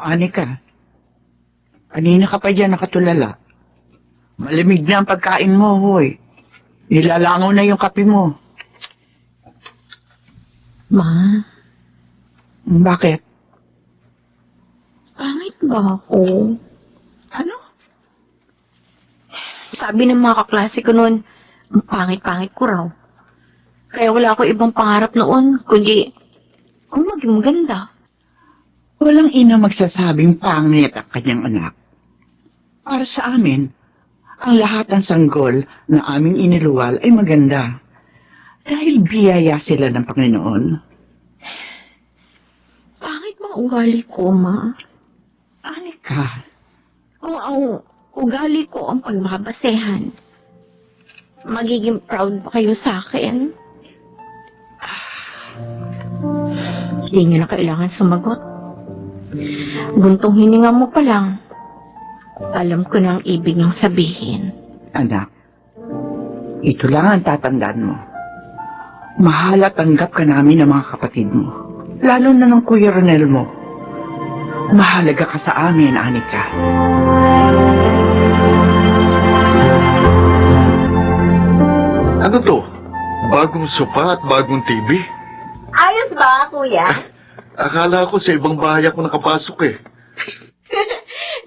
Anika. Kanina ka pa dyan nakatulala. Malamig na ang pagkain mo, hoy. Nilalangaw na yung kape mo. Ma, Bakit? pangit ba ako? Ano? Sabi ng mga kaklase ko noon, ang pangit-pangit ko raw. Kaya wala ako ibang pangarap noon, kundi ang maging maganda. Walang ina magsasabing pangit ang kanyang anak. Para sa amin, ang lahat ng sanggol na aming iniluwal ay maganda. Dahil biyaya sila ng Panginoon. Pangit ba ugali ko, Ma? Anika, Kung ang ugali ko ang pagbabasehan, magiging proud ba kayo sa akin? Hindi nyo na kailangan sumagot. Buntong hininga mo pa lang, alam ko na ang ibig niyong sabihin. anak, ito lang ang tatandaan mo. Mahal at tanggap ka namin ng mga kapatid mo. Lalo na ng Kuya Ronel mo. Mahalaga ka sa amin, Anika. Ano to? Bagong sopa at bagong TV? Ayos ba, Kuya? Akala ko sa ibang bahay ako nakapasok eh.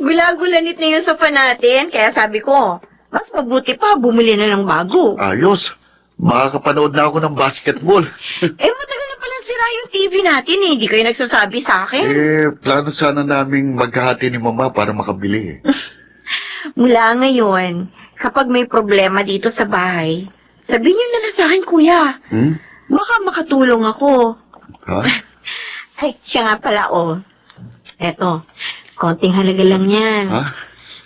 Gulagulanit na yung sofa natin, kaya sabi ko, mas mabuti pa bumili na ng bago. Ayos. Makakapanood na ako ng basketball. Matagal na palang sira yung TV natin eh. Hindi kayo nagsasabi sa akin. Plano sana naming maghahati ni Mama para makabili eh. Mula ngayon, kapag may problema dito sa bahay, sabihin niyo na lang sa akin, Kuya. Baka makatulong ako. Ha? Ay, siya nga pala, oh. Eto, konting halaga lang yan. Ha?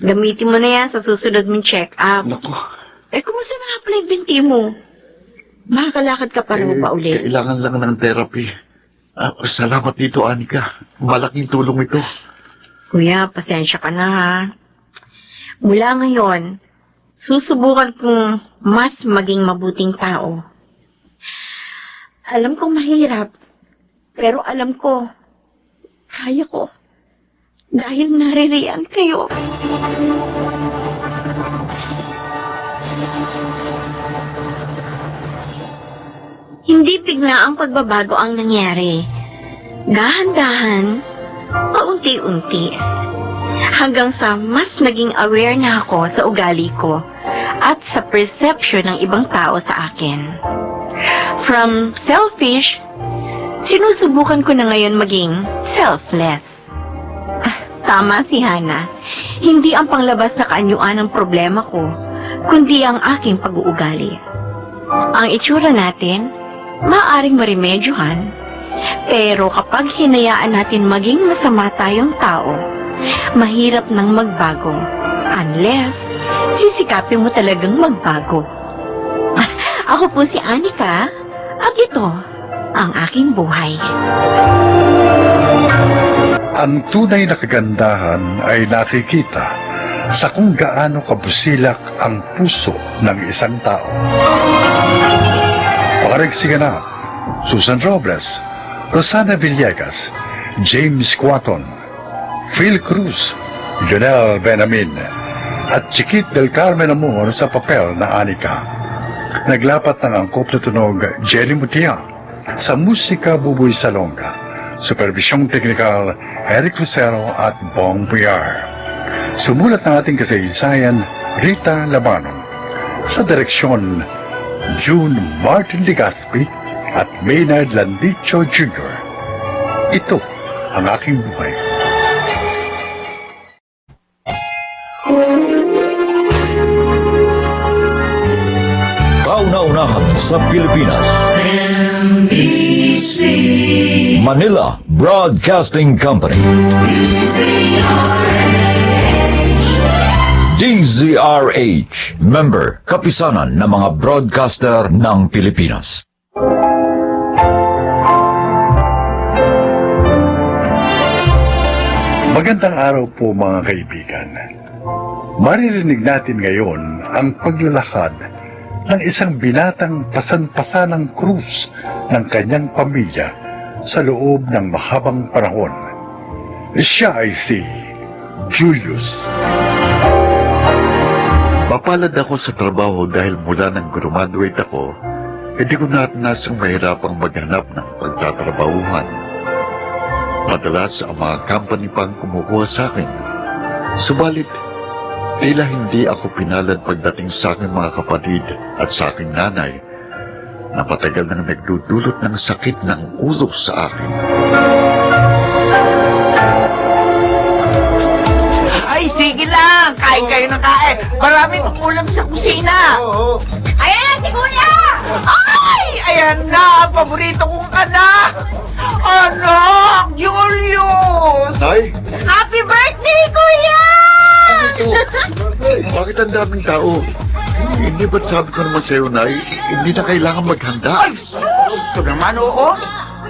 Gamitin mo na yan sa susunod mong check-up. Naku. Kumusta na nga pala yung binti mo? Makakalakad ka pa rin pa ulit. Kailangan lang ng therapy. Salamat dito, Anika. Malaking tulong ito. Kuya, pasensya ka na ha. Mula ngayon, susubukan kong mas maging mabuting tao. Alam kong mahirap, pero alam ko, kaya ko. Dahil naririyan kayo. Hindi bigla ang pagbabago ang nangyari. Dahan-dahan, paunti-unti. Hanggang sa mas naging aware na ako sa ugali ko at sa perception ng ibang tao sa akin. From selfish Sinusubukan ko na ngayon maging selfless. Tama si Hana. Hindi ang panglabas na kaanyuan ang problema ko, kundi ang aking pag-uugali. Ang itsura natin, maaaring maremedyohan, pero kapag hinayaan natin maging masama tayong tao, mahirap nang magbago. Unless, sisikapin mo talagang magbago. Ako po si Anika, at ito ang aking buhay. Ang tunay na kagandahan ay nakikita sa kung gaano kabusilak ang puso ng isang tao. Pakarigsigan na, Susan Robles, Rosana Villegas, James Quaton, Phil Cruz, Jonel Benamin, at Chiquit del Carmen Amor sa papel na Anika. Naglapat ng angkop na tunog Jerry Mutia, sa musika Buboy Salonga, supervisyong teknikal Eric Lucero at Bong Puyar. Sumulat ng ating kasaysayan Rita Labanong, sa direksyon June Martin Legaspi at Maynard Landicho Jr. Ito ang aking buhay. Kauna-unahan sa Pilipinas. Manila Broadcasting Company. DZRH, member, kapisanan ng mga broadcaster ng Pilipinas. Magandang araw po mga kaibigan. Maririnig natin ngayon ang paglalakad ng isang binatang pasan-pasanang krus ng kanyang pamilya sa loob ng mahabang panahon. Siya ay si Julius. Mapalad ako sa trabaho dahil mula nang graduate ako, hindi ko natanasang mahirapang maghanap ng pagtatrabahuhan. Madalas ang mga company pang kumukuha sa akin. Subalit, tila hindi ako pinalad pagdating sa aking mga kapatid at sa aking nanay na matagal nang nagdudulot ng sakit ng ulo sa akin. Ay, sige lang. Kain kayo ng kain. Maraming ulam sa kusina. Ayan na si Kuya! Ay! Ayan na! Paborito kong anak! Anak! Julius! Nay, Happy birthday, Kuya! ano ito? Bakit ang daming tao? Hindi ba't sabi ko naman sa'yo, Nay, hindi na kailangan maghanda? Ay, ito naman, oo.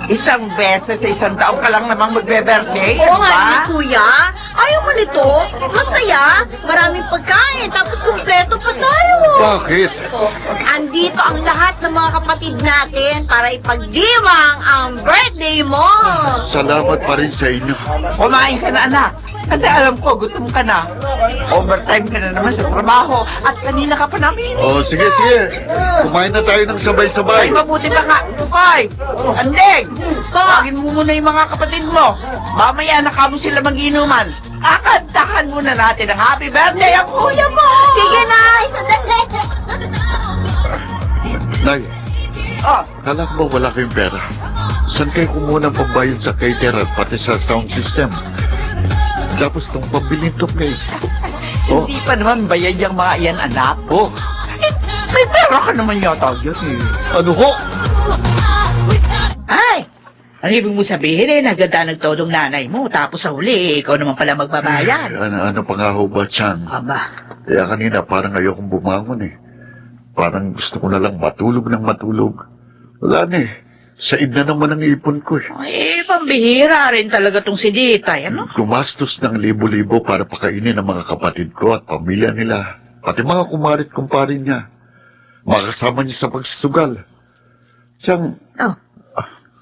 Isang beses sa isang taong ka lang namang magbe-birthday. Oo ano nga, ba? ni Kuya. Ayaw mo nito. Masaya. Maraming pagkain. Tapos kumpleto pa tayo. Bakit? Andito ang lahat ng mga kapatid natin para ipagdiwang ang birthday mo. Salamat pa rin sa inyo. Kumain ka na, anak. Kasi alam ko, gutom ka na. Overtime ka na naman sa trabaho. At kanina ka pa namin. Oh, sige, sige. Kumain na tayo ng sabay-sabay. Ay, mabuti pa nga. Tukay! Andeng! Tawagin mo muna yung mga kapatid mo. Mamaya nakamo sila mag-inuman. Kakantahan muna natin ang happy birthday ang kuya mo! Sige na, isandali. Nay, Oh, kala ko ba wala kayong pera? Saan kayo kumuha ng pambayad sa caterer pati sa sound system? Tapos itong pambilin cake. Oh, hindi pa naman bayad yung mga iyan, anak. oh, May pera ka naman yata yun eh. ano ho? Ay! Ang ibig mo sabihin naganda nagtodong nanay mo, tapos sa huli, ikaw naman pala magbabayad. Ano pa nga ho ba, Chan? Aba, Kaya kanina parang ayokong bumangon eh. Parang gusto ko na lang matulog ng matulog. Wala na eh. Said na naman ang ipon ko eh. pambihira rin talaga tong si Ditay, ano? Gumastos ng libo-libo para pakainin ang mga kapatid ko at pamilya nila. Pati mga kumarit kumpare niya. Makasama niya sa pagsusugal. Siyang, Oh.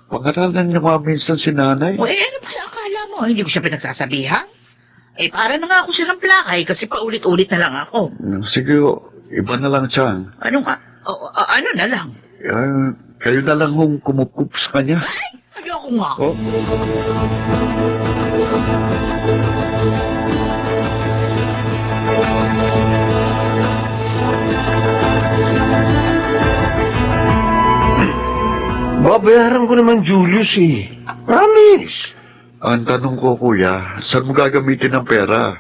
pangaralan niya mga minsan si nanay. Ano ba sa akala mo? Hindi ko siya pinagsasabihan? Para na nga ako siya ng plakay kasi paulit-ulit na lang ako. Sige, iba na lang, Chang. Ano nga? Ano na lang? Kayo na lang hong kumukup sa kanya. Ayoko nga. Oh. Babayaran ko naman, Julius eh. Promise. Ang tanong ko, kuya, saan mo gagamitin ang pera?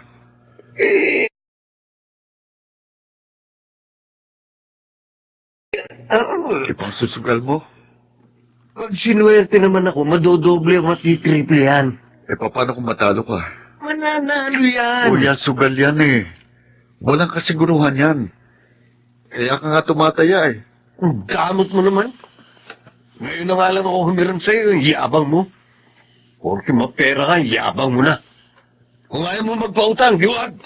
Ipang susugal mo? Pag sinuwerte naman ako, madodoble o matitriple yan. Paano kung matalo ka? Mananalo yan. Kuya, sugal yan eh. Walang kasiguruhan yan. Kaya ka nga tumataya eh. Ang damot mo naman. Ngayon na nga lang ako humiram sa'yo, yung yabang mo. Porque mapera ka, yabang mo na. Kung ayaw mo magpautang, diwag!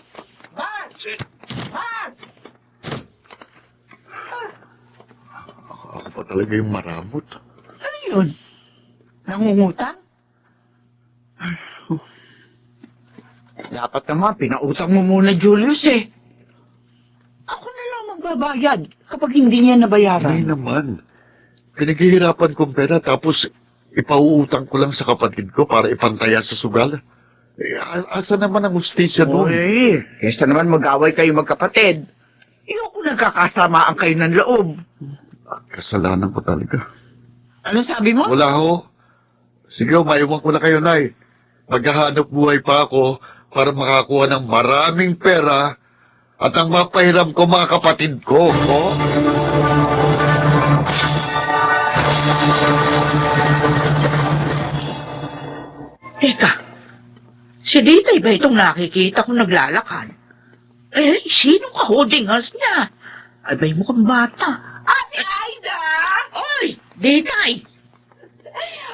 Ako pa talaga yung maramot. Ano yun? Nangungutang? Dapat naman, pinautang mo muna, Julius eh. Ako na lang magbabayad kapag hindi niya Hindi nabayaran. naman. Pinaghihirapan kong pera tapos ipauutang ko lang sa kapatid ko para ipantaya sa sugal. Asa naman ang ustisya doon? Oy, kesa naman mag-away kayo magkapatid. Iyoko nagkakasamaan kayo ng loob. Kasalanan ko talaga. Ano sabi mo? Wala ho. Sige, maiwan ko na kayo, Nay. Maghahanap buhay pa ako para makakuha ng maraming pera at ang mapahiram ko mga kapatid ko. Oh? Teka, si Ditay ba itong nakikita kong naglalakad? Eh, sinong kahodingas niya? Ay, ba'y mukhang bata. Ate Aida! Oy, Ditay!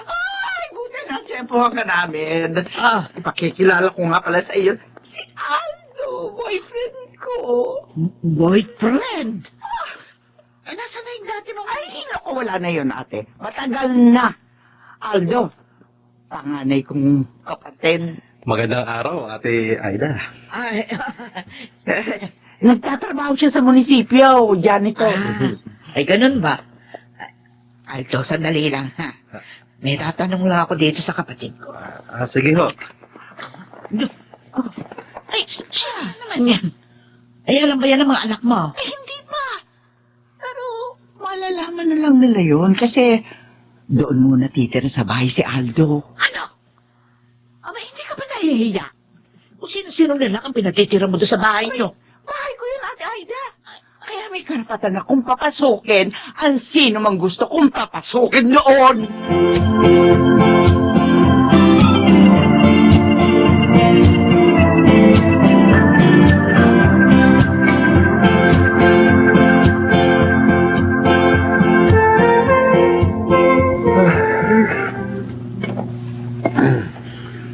Ay, buti na, tiyempohan ka namin. Ipakikilala ko nga pala sa iyo. Si Aldo, boyfriend ko. Boyfriend? Eh, nasa na yung dati mong... Ay, naku, wala na yun, ate. Matagal na. Aldo, panganay kong kapatid. Magandang araw, Ate Aida. Ay, Nagtatrabaho siya sa munisipyo, janitor. ay, ganun ba? Alto, sandali lang, ha? May tatanong lang ako dito sa kapatid ko. Sige ho. Ay, siya naman yan. Ay, alam ba yan ng mga anak mo? Eh, hindi pa. Pero, malalaman na lang nila yun kasi doon muna titira sa bahay si Aldo. Ano? Aba, hindi ka ba nahihiya? Kung sino-sino nila ang pinatitira mo doon sa bahay niyo? Bahay ko yun, Ate Aida. Kaya may karapatan akong papasukin ang sino mang gusto kong papasukin noon.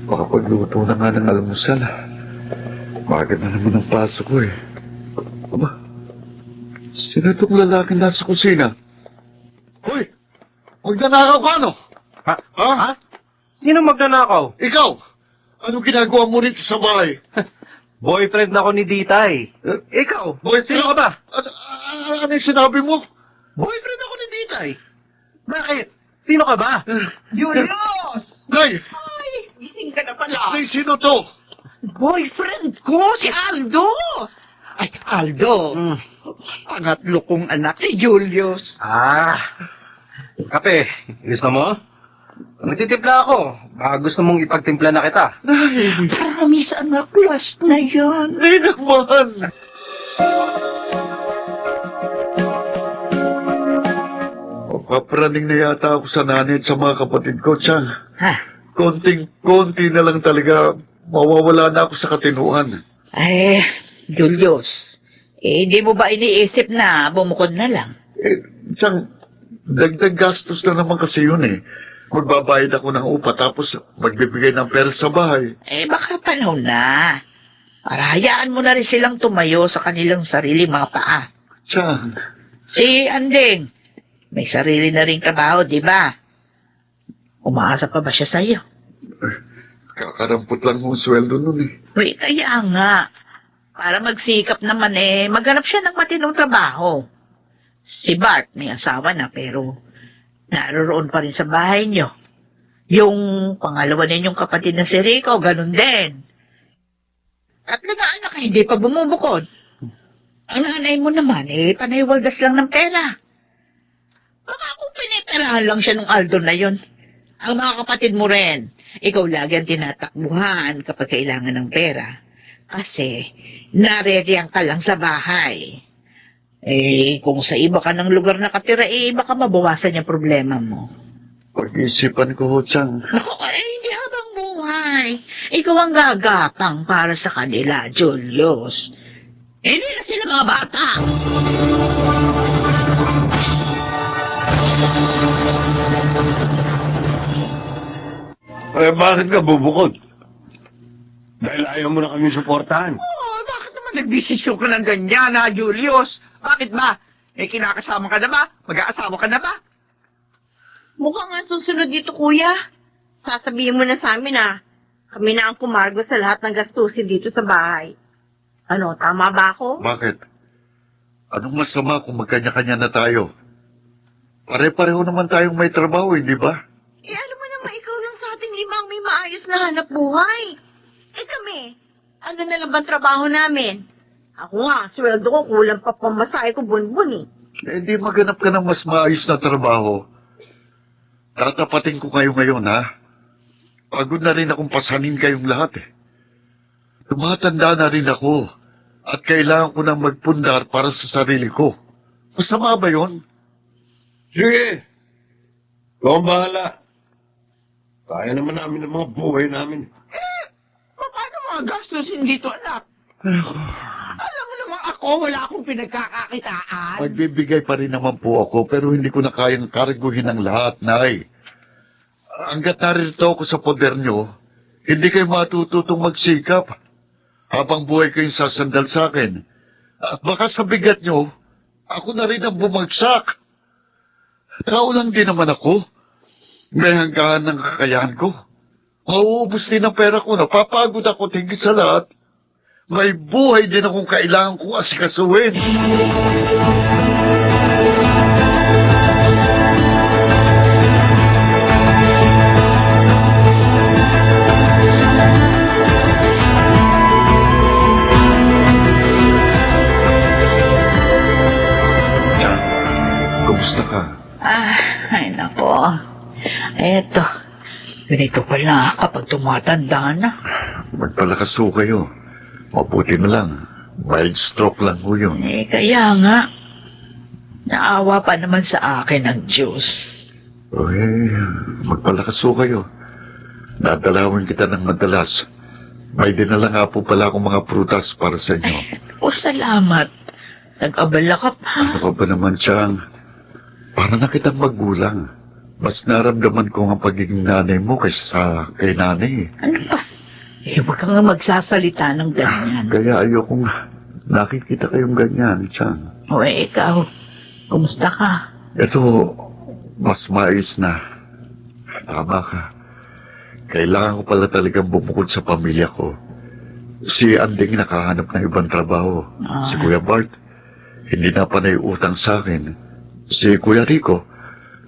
Makapagluto na nga ng almusal. Bakit na naman ang pasok ko eh? Aba, sino itong lalaking nasa kusina? Hoy! Magnanakaw ka ano? Ha? Sino magnanakaw? Ikaw! Anong ginagawa mo rito sa bahay? Boyfriend ako ni Ditay. Ikaw? Boyfriend? Sino ka ba? Ano yung sinabi mo? Boyfriend ako ni Ditay. Bakit? Sino ka ba? Julius! Nay! Gising ka na pala. Nay, sino to? Boyfriend ko, si Aldo. Ay, Aldo. Pangatlo kong anak, si Julius. Kape, gusto mo? Nagtitimpla ako. Baka gusto mong ipagtimpla na kita. Promise, anak, last na yan. Nay naman! Papraning na yata ako sa nanay at sa mga kapatid ko, Chang. Konting-konti na lang talaga mawawala na ako sa katinuan. Ay, Julius, hindi mo ba iniisip na bumukod na lang? Chang, dagdag gastos na naman kasi yun eh. Magbabayad ako ng upa tapos magbibigay ng pera sa bahay. Baka panahon na. Para hayaan mo na rin silang tumayo sa kanilang sarili mga paa. Chang, Si Anding, may sarili na rin trabaho, di ba? Umaasa pa ba siya sa'yo? kakarampot lang kong sweldo nun eh. Uy, kaya nga. Para magsikap naman maghanap siya ng matinong trabaho. Si Bart may asawa na pero naroon pa rin sa bahay niyo. Yung pangalawa ninyong kapatid na si Rico, ganun din. Tatlo na anak hindi pa bumubukod. Ang nanay mo naman panay waldas lang ng pera. Baka kung piniperahan lang siya ng Aldo na yon. Ang mga kapatid mo rin, ikaw lagi ang tinatakbuhan kapag kailangan ng pera. Kasi, nareriyang ka lang sa bahay. Eh, kung sa iba ka ng lugar nakatira, eh, baka mabawasan yung problema mo. Pag-isipan ko ho, Chang. Naku, hindi habang buhay. Ikaw ang gagapang para sa kanila, Julius. Hindi na sila mga bata. Eh, bakit ka bubukod? Dahil ayaw mo na kami suportahan. Oh, bakit naman nagdesisyon ka ng ganyan, ha, Julius? Bakit ba? Eh, kinakasama ka na ba? Mag-aasawa ka na ba? Mukhang nga susunod dito, kuya. Sasabihin mo na sa amin, kami na ang kumargo sa lahat ng gastusin dito sa bahay. Ano, tama ba ako? Bakit? Anong masama kung magkanya-kanya na tayo? Pare-pareho naman tayong may trabaho, hindi ba? Eh, alam mo naman, ikaw lang sa ating limang may maayos na hanap buhay. Eh kami, ano na lang bang trabaho namin? Ako nga, sweldo ko, kulang pa pamasahe ko bunbun eh. Eh, di maganap ka ng mas maayos na trabaho. Tatapatin ko kayo ngayon, ha? Pagod na rin akong pasanin kayong lahat, eh. Tumatanda na rin ako. At kailangan ko nang magpundar para sa sarili ko. Masama ba yun? Sige. Ikaw ang bahala. Kaya naman namin ang mga buhay namin. Paano mga gastusin dito, anak? Alam mo naman ako, wala akong pinagkakakitaan. Magbibigay pa rin naman po ako, pero hindi ko na kayang karguhin ang lahat, Nay. Hanggat narito ako sa poder nyo, hindi kayo matututong magsikap. Habang buhay kayong sasandal sa akin. At baka sa bigat nyo, ako na rin ang bumagsak. Tao lang din naman ako. May hanggahan ng kakayahan ko. Mauubos din ang pera ko, napapagod ako tingin sa lahat. May buhay din akong kailangan kong asikasuhin. Chang, kumusta ka? Ay nako. Eto, ganito pala kapag tumatanda na. Magpalakas ho kayo. Mabuti na lang. Mild stroke lang ho yun. Eh, kaya nga. Naawa pa naman sa akin ang Diyos. Eh, magpalakas ho kayo. Dadalawin kita ng madalas. May dinala nga po pala akong mga prutas para sa inyo. O, salamat. Nag-abala ka pa. Ano ka ba naman, Chang? Para na kitang magulang. Mas naramdaman ko ang pagiging nanay mo kaysa kay nanay. Ano ba? Eh, huwag ka nga magsasalita ng ganyan. Kaya ayokong nakikita kayong ganyan, Chang. O, ikaw. Kumusta ka? Ito, mas maayos na. Tama ka. Kailangan ko pala talagang bumukod sa pamilya ko. Si Anding nakahanap ng ibang trabaho. Si Kuya Bart, hindi na panay utang sa akin. Si Kuya Rico,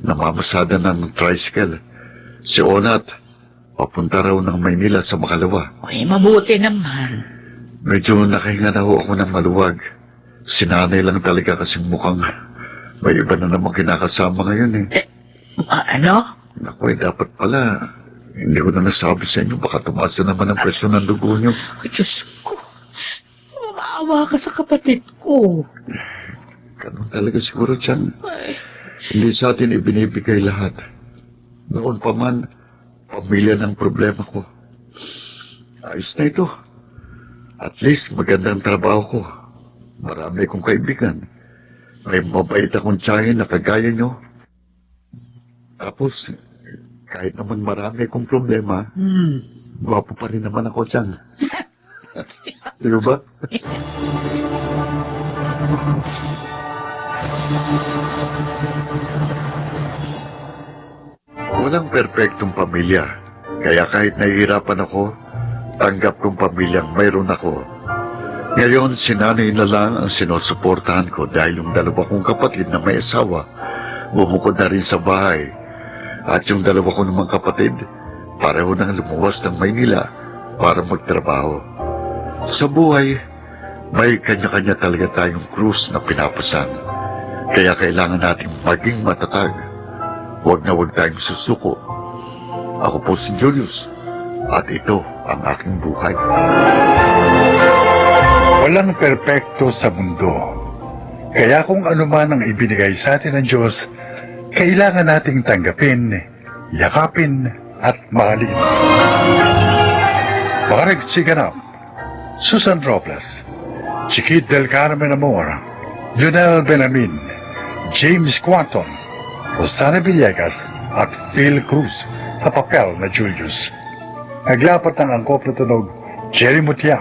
namamasada ng tricycle. Si Onat, papunta raw ng Maynila sa Makalawa. Uy, mabuti naman. Medyo nakahinga na ho ako ng maluwag. Si nanay lang talaga kasing mukhang may iba na namang kinakasama ngayon eh. Ano? Naku, dapat pala. Hindi ko na nasabi sa inyo. Baka tumaas na naman ang presyon ng dugo nyo. Ay, Diyos ko. Maawa ka sa kapatid ko. Ganun talaga siguro, Chang. Ay, Hindi sa atin ibinibigay lahat. Noon pa man, pamilya ng problema ko. Ayos na ito. At least magandang trabaho ko. Marami akong kaibigan. May mabait akong tiyahin na kagaya nyo. Tapos, kahit naman marami akong problema, gwapo pa rin naman ako, Chang. Di ba? Walang perpektong pamilya. Kaya kahit nahihirapan ako, tanggap kong pamilyang mayroon ako. Ngayon, si nanay na lang ang sinusuportahan ko dahil yung dalawa kong kapatid na may asawa, bumukod na rin sa bahay. At yung dalawa ko namang kapatid, pareho nang lumuwas ng Maynila para magtrabaho. Sa buhay, may kanya-kanya talaga tayong krus na pinapasan. Kaya kailangan nating maging matatag. Huwag na huwag tayong susuko. Ako po si Julius, at ito ang aking buhay. Walang perpekto sa mundo. Kaya kung ano man ang ibinigay sa atin ng Diyos, kailangan nating tanggapin, yakapin, at mahalin. Mga nagsiganap, Susan Robles, Chiquit del Carmen Amor, Lionel Benamin, James Quanton, Rosana Villegas, at Phil Cruz sa papel na Julius. Naglapat ng angkop na tunog, Jerry Mutia.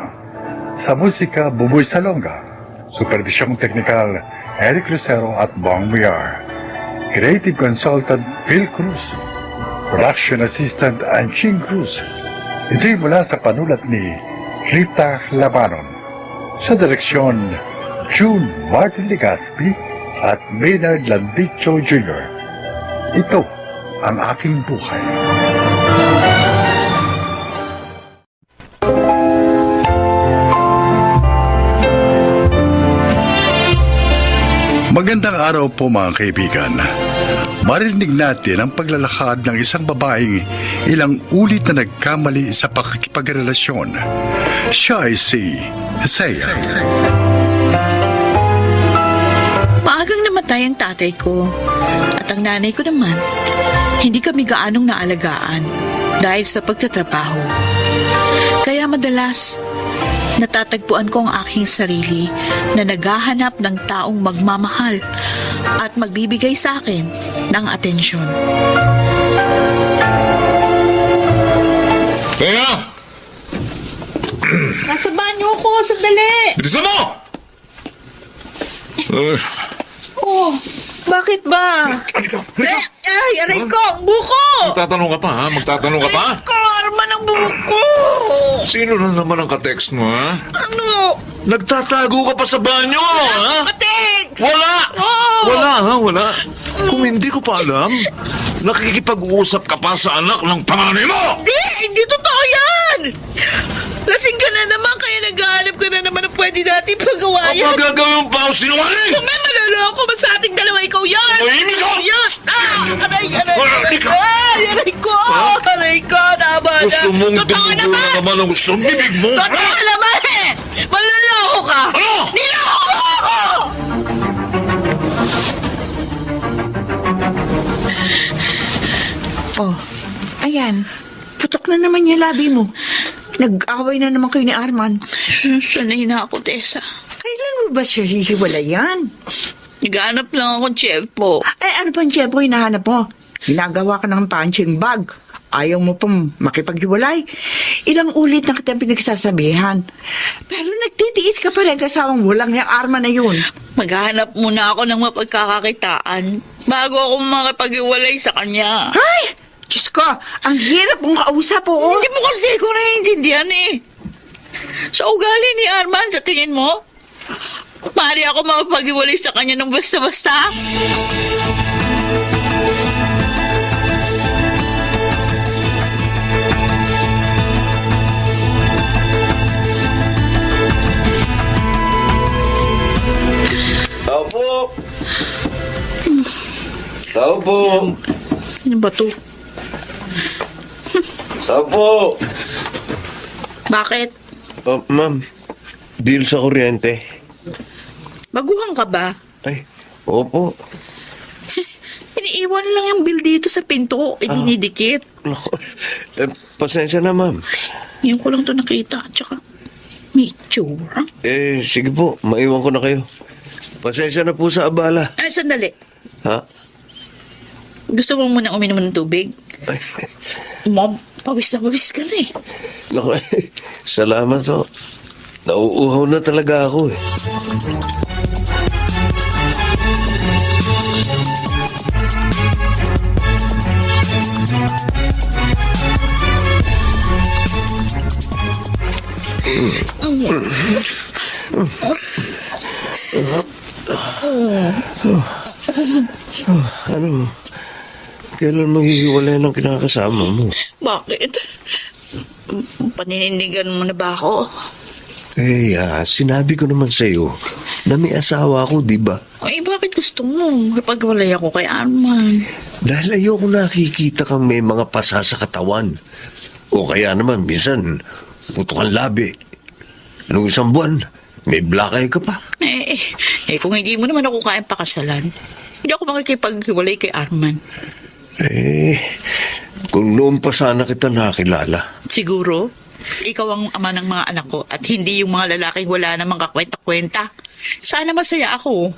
Sa musika, Buboy Salonga. Supervisyong teknikal, Eric Lucero at Bong Miar. Creative consultant, Phil Cruz. Production assistant, Anching Cruz. Ito'y mula sa panulat ni Rita Labanon. Sa direksyon, June Martin Legaspi at Maynard Landicho Jr. Ito ang aking buhay. Magandang araw po mga kaibigan. Marinig natin ang paglalakad ng isang babaeng ilang ulit na nagkamali sa pakikipagrelasyon. Siya ay si Isaiah. Maagang namatay ang tatay ko at ang nanay ko naman, hindi kami gaanong naalagaan dahil sa pagtatrabaho. Kaya madalas, natatagpuan ko ang aking sarili na naghahanap ng taong magmamahal at magbibigay sa akin ng atensyon. Kaya! Nasa banyo ko, sandali! Bilisan mo! Oh, bakit ba? Ay, aray ko, buko! Magtatanong ka pa, ha? Magtatanong ka pa? Aray ko, arma ng buko! Sino na naman ang katext mo, ha? Ano? Nagtatago ka pa sa banyo, ha? Katex! Wala! Oh! Wala, ha? Wala. Kung hindi ko pa alam, nakikipag-uusap ka pa sa anak ng panganay mo! Hindi totoo yan! Lasing ka na naman, kaya naghahanap ka na naman ng pwede natin pagawayan. Ang gagawin mo pa ako sinungaling! Kung may manaloko man sa ating dalawa, ikaw yan! Tahimik ka! Yan! Aray! Hindi ka! Ay, aray ko! Aray ko! Tama na! Gusto mong Totoo dumugo na naman ang gusto ng bibig mo! Totoo naman eh! Manaloko ka! Ano? Niloko mo ako! Oh, ayan. Putok na naman yung labi mo. Nag-away na naman kayo ni Arman. Sanay na ako, Tessa. Kailan mo ba siya hihiwalayan? Naghanap lang akong tiyempo. Ano pang tiyempo hinahanap mo? Ginagawa ka ng punching bag. Ayaw mo pang makipaghiwalay. Ilang ulit na kitang pinagsasabihan. Pero nagtitiis ka pa rin kasawang walang yung Arman na yun. Maghanap muna ako ng mapagkakakitaan bago ako makipag-iwalay sa kanya. Ay! Diyos ko, ang hirap mong kausap, oo. Hindi mo kasi ko naiintindihan eh. Sa ugali ni Arman, sa tingin mo, maaari ako makapag-iwalay sa kanya ng basta-basta? Tao po! Tao po! Ano ba to? Tao po! Bakit? Ma'am, bill sa kuryente. Baguhan ka ba? Ay, opo. Iniiwan lang yung bill dito sa pinto. Dinidikit. Naku, pasensya na, ma'am. Ngayon ko lang to nakita. Tsaka, may itsura. Sige po, maiwan ko na kayo. Pasensya na po sa abala. Ay, sandali. Ha? Gusto mo muna uminom ng tubig? Ay, Mom, pawis na pawis ka na eh. naku, salamat ho. Nauuhaw na talaga ako eh. Ano? Kailan maghihiwalay ng kinakasama mo? Bakit? Paninindigan mo na ba ako? Sinabi ko naman sa'yo, na may asawa ako, di ba? Ay, bakit gusto mo? Ipagwalay ako kay Arman. Dahil ayoko nakikita kang may mga pasa sa katawan. O kaya naman, minsan, putukan labi. Nung isang buwan, may black eye ka pa. Kung hindi mo naman ako kayang pakasalan, hindi ako makikipaghiwalay kay Arman. Kung noon pa sana kita nakilala. Siguro, ikaw ang ama ng mga anak ko at hindi yung mga lalaking wala namang kakwenta-kwenta. Sana masaya ako.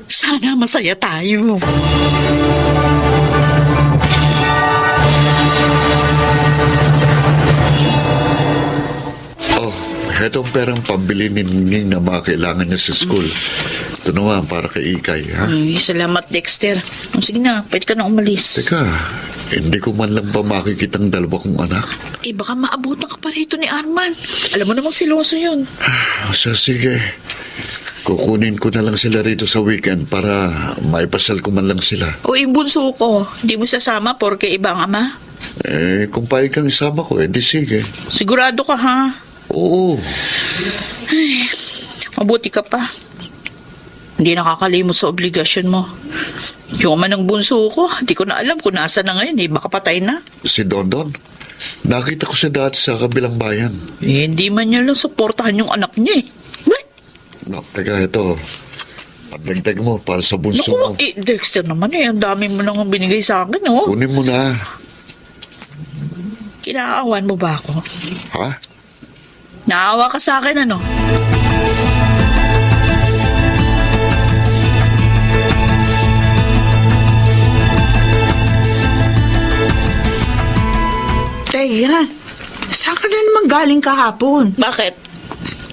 Sana masaya tayo. Oh, hetong perang pambili ni Ning na mga kailangan niya sa school. Ito naman para kay Ikay, ha? Ay, salamat, Dexter. Sige na, pwede ka na umalis. Teka, hindi ko man lang ba makikitang dalawa kong anak? Baka maabutan ka pa rito ni Arman. Alam mo namang siloso yun. So, sige. Kukunin ko na lang sila rito sa weekend para maipasal ko man lang sila. O yung bunso ko, di mo sasama porke ibang ama? Kung payag kang isama ko, di sige. Sigurado ka, ha? Oo. Mabuti ka pa. Hindi nakakalimot sa obligasyon mo. Yung ama ng bunso ko, di ko na alam kung nasa na ngayon. Baka patay na. Si Dondon, nakita ko siya dati sa kabilang bayan. Hindi man niya lang suportahan yung anak niya. No, teka, ito. Pagdagdag mo para sa bunso mo. Dexter naman ang dami mo nang binigay sa akin, oh. Kunin mo na. Kinaawan mo ba ako? Ha? Naawa ka sa akin, ano? Teya, saan ka na naman galing kahapon? Bakit?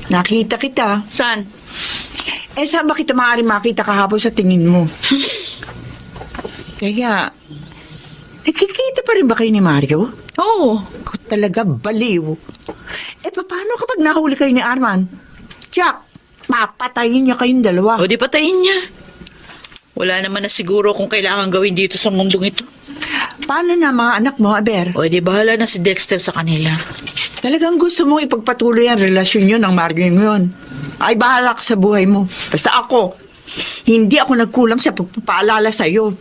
Nakita kita. Saan? Saan ba kita maaari makita kahapon sa tingin mo? Kaya, nakikita pa rin ba kayo ni Mario? Oo. Ako talaga baliw. Paano kapag nahuli kayo ni Arman? Jack, mapatayin niya kayong dalawa. O di patayin niya. Wala naman na siguro kung kailangan gawin dito sa mundong ito. Paano na mga anak mo, Aber? O di bahala na si Dexter sa kanila. Talagang gusto mo ipagpatuloy ang relasyon nyo ng Mario yun. Ay, bahala ka sa buhay mo. Basta ako, hindi ako nagkulang sa pagpapaalala sa'yo.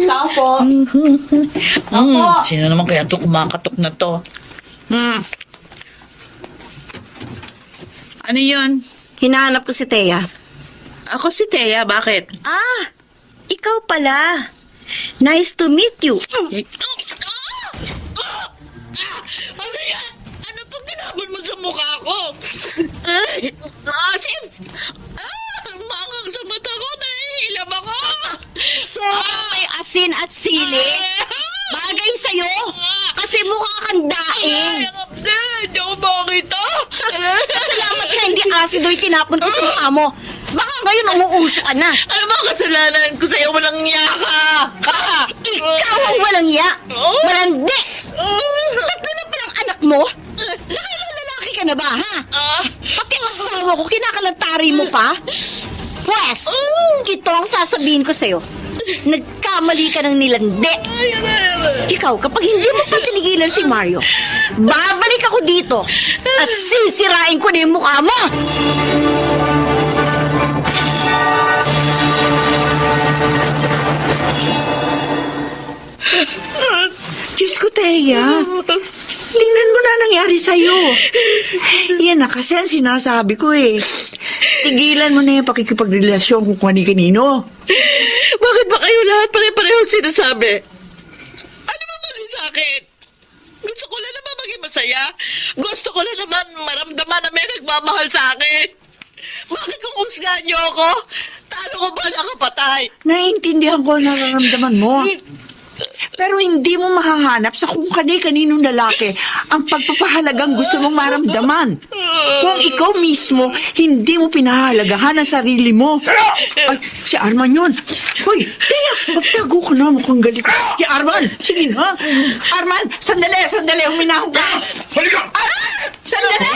Tao po. Sino naman kaya ito kumakatok na to? Ano yun? Hinahanap ko si Thea. Ako si Thea, bakit? Ah, ikaw pala. Nice to meet you. Ano yan? Ano itong tinapon mo sa mukha ko? Ay, asin! Mangang sa mata ko, nahihilab ako! So, may asin at sili. Bagay sa'yo. Kasi mukha kang daing. Hindi ako makakita. Salamat ka, hindi asido yung tinapon ko sa mukha mo. Baka ngayon umuuso ka na. Ano ba ang kasalanan ko sa'yo? Walang niya ka! Ikaw ang walang iya. Malandi. Tatlo na palang anak mo? Nakailalaki ka na ba, ha? Pati ang asawa ko, kinakalantari mo pa? Pwes, ito ang sasabihin ko sa'yo. Nagkamali ka ng nilandi. Ikaw, kapag hindi mo patinigilan si Mario, babalik ako dito at sisirain ko na yung mukha mo! Diyos ko, Thea. Tingnan mo na nangyari sa'yo. Yan na kasi ang sinasabi ko eh. Tigilan mo na yung pakikipagrelasyon kung kani-kanino. Bakit ba kayo lahat pare-pareho sinasabi? Ano ba mali sa akin? Gusto ko lang naman maging masaya. Gusto ko lang naman maramdaman na may nagmamahal sa akin. Bakit kung husgahan niyo ako? Talo ko ba nakapatay? Naiintindihan ko ang nararamdaman mo. Pero hindi mo mahahanap sa kung kani-kaninong lalaki ang pagpapahalagang gusto mong maramdaman. Kung ikaw mismo, hindi mo pinahalagahan ang sarili mo. Ay, si Arman yun. Hoy, Thea, magtago ka na. Mukhang galit. Si Arman, sige na. Arman, sandali, huminahon ka. Halika! Sandali!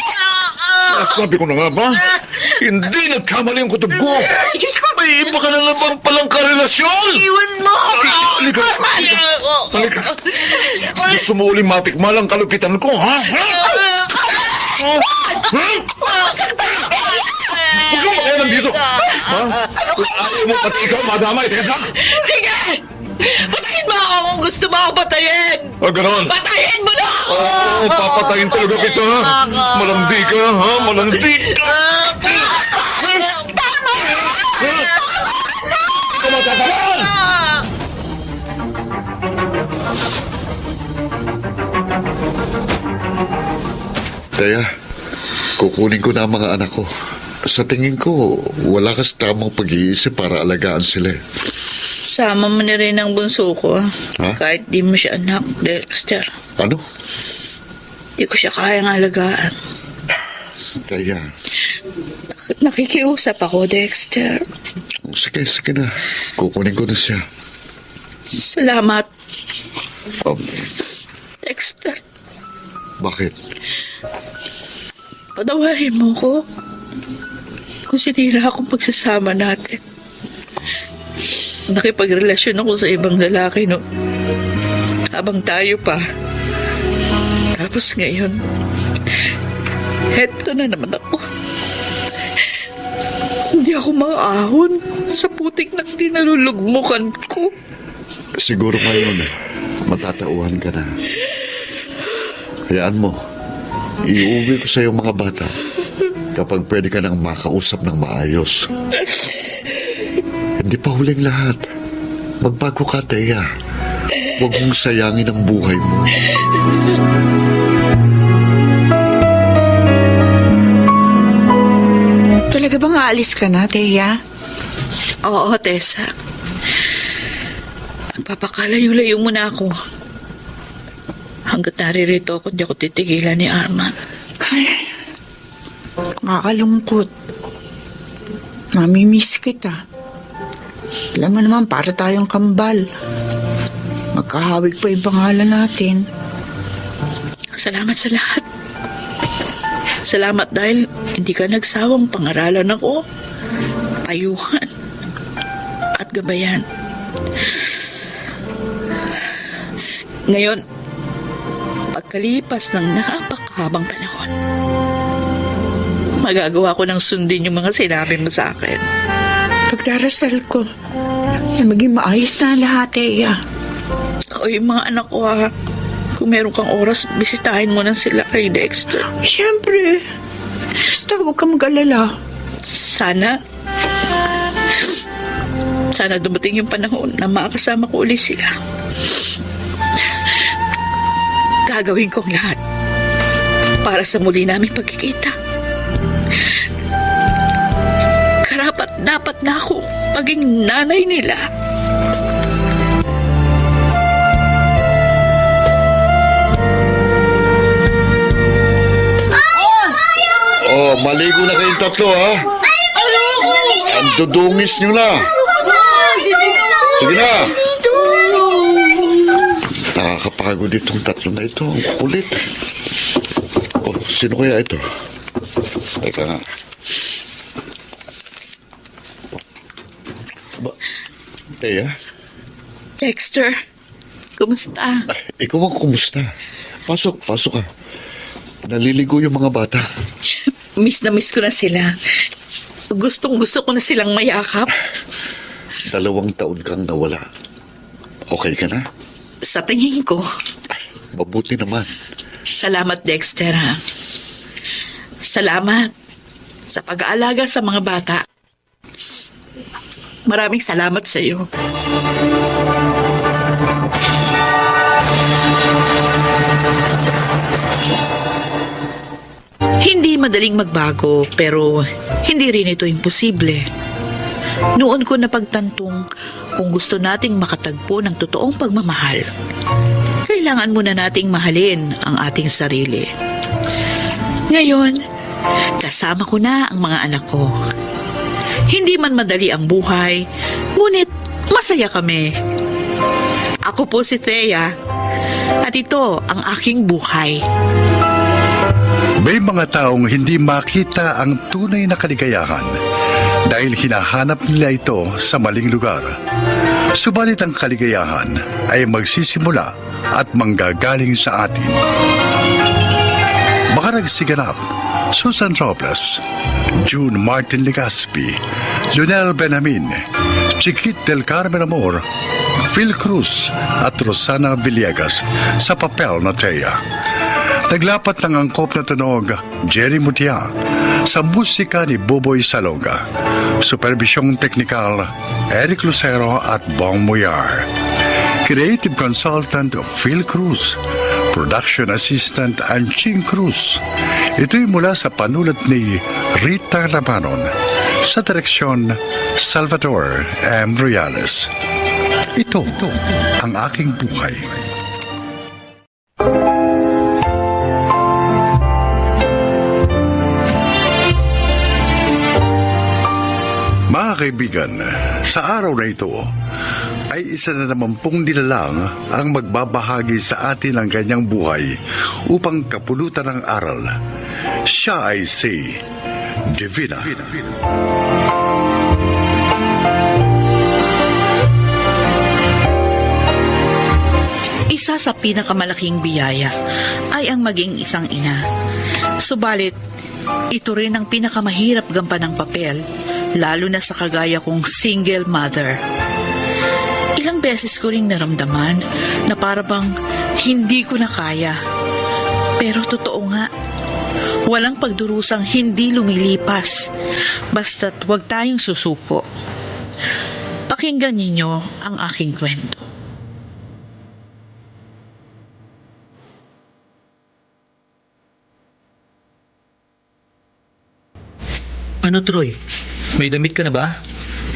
Sabi ko na nga ba? Hindi nagkamali ang kutob ko. Diyos ko! May iba ka na naman palang karelasyon. Iwan mo! Halika. Halika. Gusto mo uling matikmal ang kalupitan ko, ha? Huwag kang makialam dito. Ha? Kung ayaw mo pati ikaw, madamay, Tessa. Sige! Patayin mo ako kung gusto mo ako patayin! O, ganon. Patayin mo na ako! Oo, papatayin talaga kita, ha? Malandi ka, ha? Malandi ka. Kumatapalan! Kaya, kukunin ko na ang mga anak ko. Sa tingin ko, wala kas tamang pag-iisip para alagaan sila. Sama mo na rin ang bunso ko. Ha? Kahit di mo siya anak, Dexter. Ano? Di ko siya kayang alagaan. Kaya, Nakikiusap ako, Dexter. sige na. Kukunin ko na siya. Salamat, Um, Dexter. bakit? Patawarin mo ko kung sinira akong pagsasama natin. Nakipagrelasyon ako sa ibang lalaki no habang tayo pa. Tapos ngayon, heto na naman ako. Hindi ako maahon sa putik na dinalulugmukan ko. Siguro ngayon, matatauhan ka na. Hayaan mo, iuwi ko sa iyo mga bata kapag pwede ka nang makausap ng maayos. Hindi pa huling lahat. Magbago ka, Teya. Huwag mong sayangin ang buhay mo. Talaga bang aalis ka na, Teya? Oo, Tessa. Magpapakalayo-layo muna ako. Hanggat naririto ako, hindi ako titigilan ni Arman. Nakakalungkot. Mamimiss kita. Alam mo naman, para tayong kambal. Magkahawig pa yung pangalan natin. Salamat sa lahat. Salamat dahil hindi ka nagsawang pangaralan ako, payuhan, at gabayan. Ngayon, pagkalipas ng napakahabang panahon, magagawa ko ng sundin yung mga sinabi mo sa akin. Pagdarasal ko na maging maayos na ang lahat, Teya. O yung mga anak ko ha, kung meron kang oras, bisitahin mo na sila kay Dexter. Siyempre. Basta huwag kang mag-alala. Sana dumating yung panahon na makakasama ko ulit sila. Gagawin kong lahat para sa muli naming pagkikita. Karapat dapat na ako maging nanay nila. Oh, maligo na kayong tatlo, ha? Ang dudungis nyo na. Sige na. Nakakapagod itong tatlo na ito. Ang kulit. Oh, sino kaya ito? Teka nga. Teya, Dexter, kumusta? ikaw ang kumusta? Pasok ka. Naliligo yung mga bata. Miss na miss ko na sila. Gustong-gusto ko na silang mayakap. 2 taon kang nawala. Okay ka na? Sa tingin ko, Mabuti naman. salamat Dexter ha. Salamat sa pag-aalaga sa mga bata. Maraming salamat sa iyo. Hindi madaling magbago pero hindi rin ito imposible. Noon ko napagtantong kung gusto nating makatagpo ng totoong pagmamahal, kailangan muna nating mahalin ang ating sarili. Ngayon, kasama ko na ang mga anak ko. Hindi man madali ang buhay, ngunit masaya kami. Ako po si Thea, at ito ang aking buhay. May mga taong hindi makita ang tunay na kaligayahan dahil hinahanap nila ito sa maling lugar. Subalit ang kaligayahan ay magsisimula at manggagaling sa atin. Mga nagsiganap: Susan Robles, June Martin Legaspi, Lionel Benjamin, Chiquit del Carmen Amor, Phil Cruz at Rosana Villegas sa papel na Thea. Naglapat ng angkop na tunog Jerry Mutia sa musika ni Boboy Salonga. Supervisyong teknikal Eric Lucero at Bong Muyar. Creative Consultant Phil Cruz. Production Assistant Anching Cruz. Ito'y mula sa panulat ni Rita Labanon. Sa direksyon Salvador M. Royales. Ito ang aking buhay. Mga kaibigan, sa araw na ito ay isa na naman pong nilalang ang magbabahagi sa atin ng kanyang buhay upang kapulutan ng aral. Siya ay si Divina. Isa sa pinakamalaking biyaya ay ang maging isang ina. Subalit, ito rin ang pinakamahirap gampanan ng papel, lalo na sa kagaya kong single mother. Ilang beses ko ring naramdaman na parang hindi ko na kaya. Pero totoo nga, walang pagdurusang hindi lumilipas, basta't huwag tayong susuko. Pakinggan ninyo ang aking kwento. Ano, Troy? May damit ka na ba?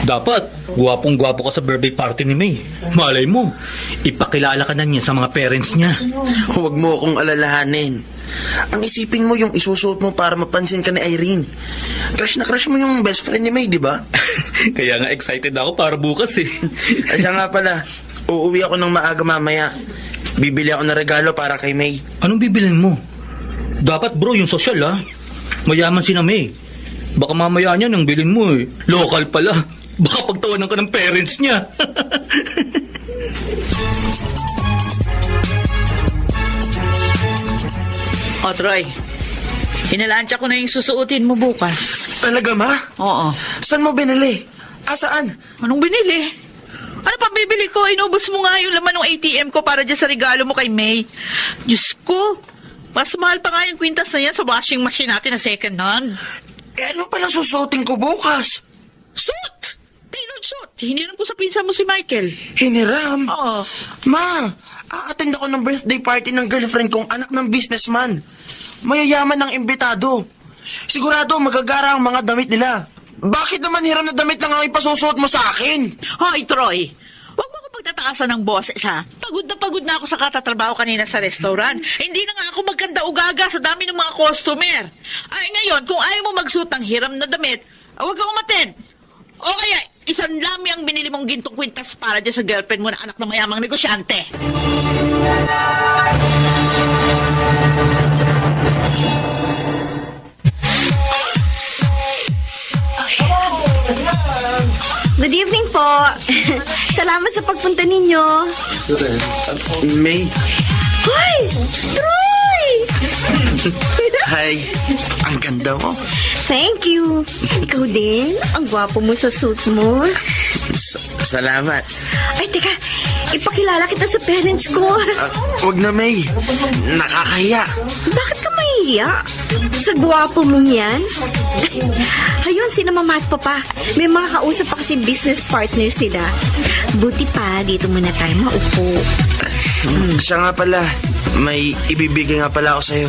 Dapat, gwapong-gwapo ka sa birthday party ni May. Malay mo, ipakilala ka na niya sa mga parents niya. Huwag mo akong alalahanin. Ang isipin mo yung isusuot mo para mapansin ka ni Irene. Crush na crush mo yung best friend ni May, di ba? Kaya nga excited ako para bukas eh. Asya nga pala, uuwi ako ng maaga mamaya. Bibili ako ng regalo para kay May. Anong bibilin mo? Dapat bro, yung social ah. Mayaman si na May. Baka mamaya niya nang bilin mo eh. Local pala. Baka pagtawanan ka ng parents niya. O, Troy, hinalansya ko na yung susuotin mo bukas. Talaga, ma? Oo. Saan mo binili? Saan? Anong binili? Ano pa bibili ko? Inubos mo nga yung laman ng ATM ko para dyan sa regalo mo kay May. Diyos ko, mas mahal pa nga yung kwintas na yan sa washing machine natin na second hand. Ano palang susuotin ko bukas? Suit! Tailored suit! Hiniram ko sa pinsan mo si Michael. Hiniram? Oo. Ma, a-attend ako ng birthday party ng girlfriend kong anak ng businessman. Mayayaman ng imbitado. Sigurado magagara ang mga damit nila. Bakit naman hiram na damit lang ang ipasusuot mo sa akin? Hoy, Troy! Huwag mo ko pagtataasan ng boses, ha? Pagod na ako sa katatrabaho kanina sa restaurant. Hindi na nga ako magkanda ugaga sa dami ng mga customer. Ay, ngayon, kung ayaw mo magsuot ng hiram na damit, huwag kang umatid. O kaya, isang lami ang binili mong gintong kwintas para dyan sa girlfriend mo na anak ng mayamang negosyante. Good evening po. Salamat sa pagpunta ninyo. May. Hoy! Troy! Hi. Ang ganda mo. Thank you. Ikaw din. Ang gwapo mo sa suit mo. Salamat. Ay, teka. Ipakilala kita sa parents ko. Wag na, May. Nakakahiya. Bakit ka mahihiya? Sa gwapo mong yan? Ayun, sina mama at papa. May mga kausap pa kasi business partners nila. Buti pa, dito muna tayo maupo. Siya nga pala. May ibibigay nga pala ako sa'yo.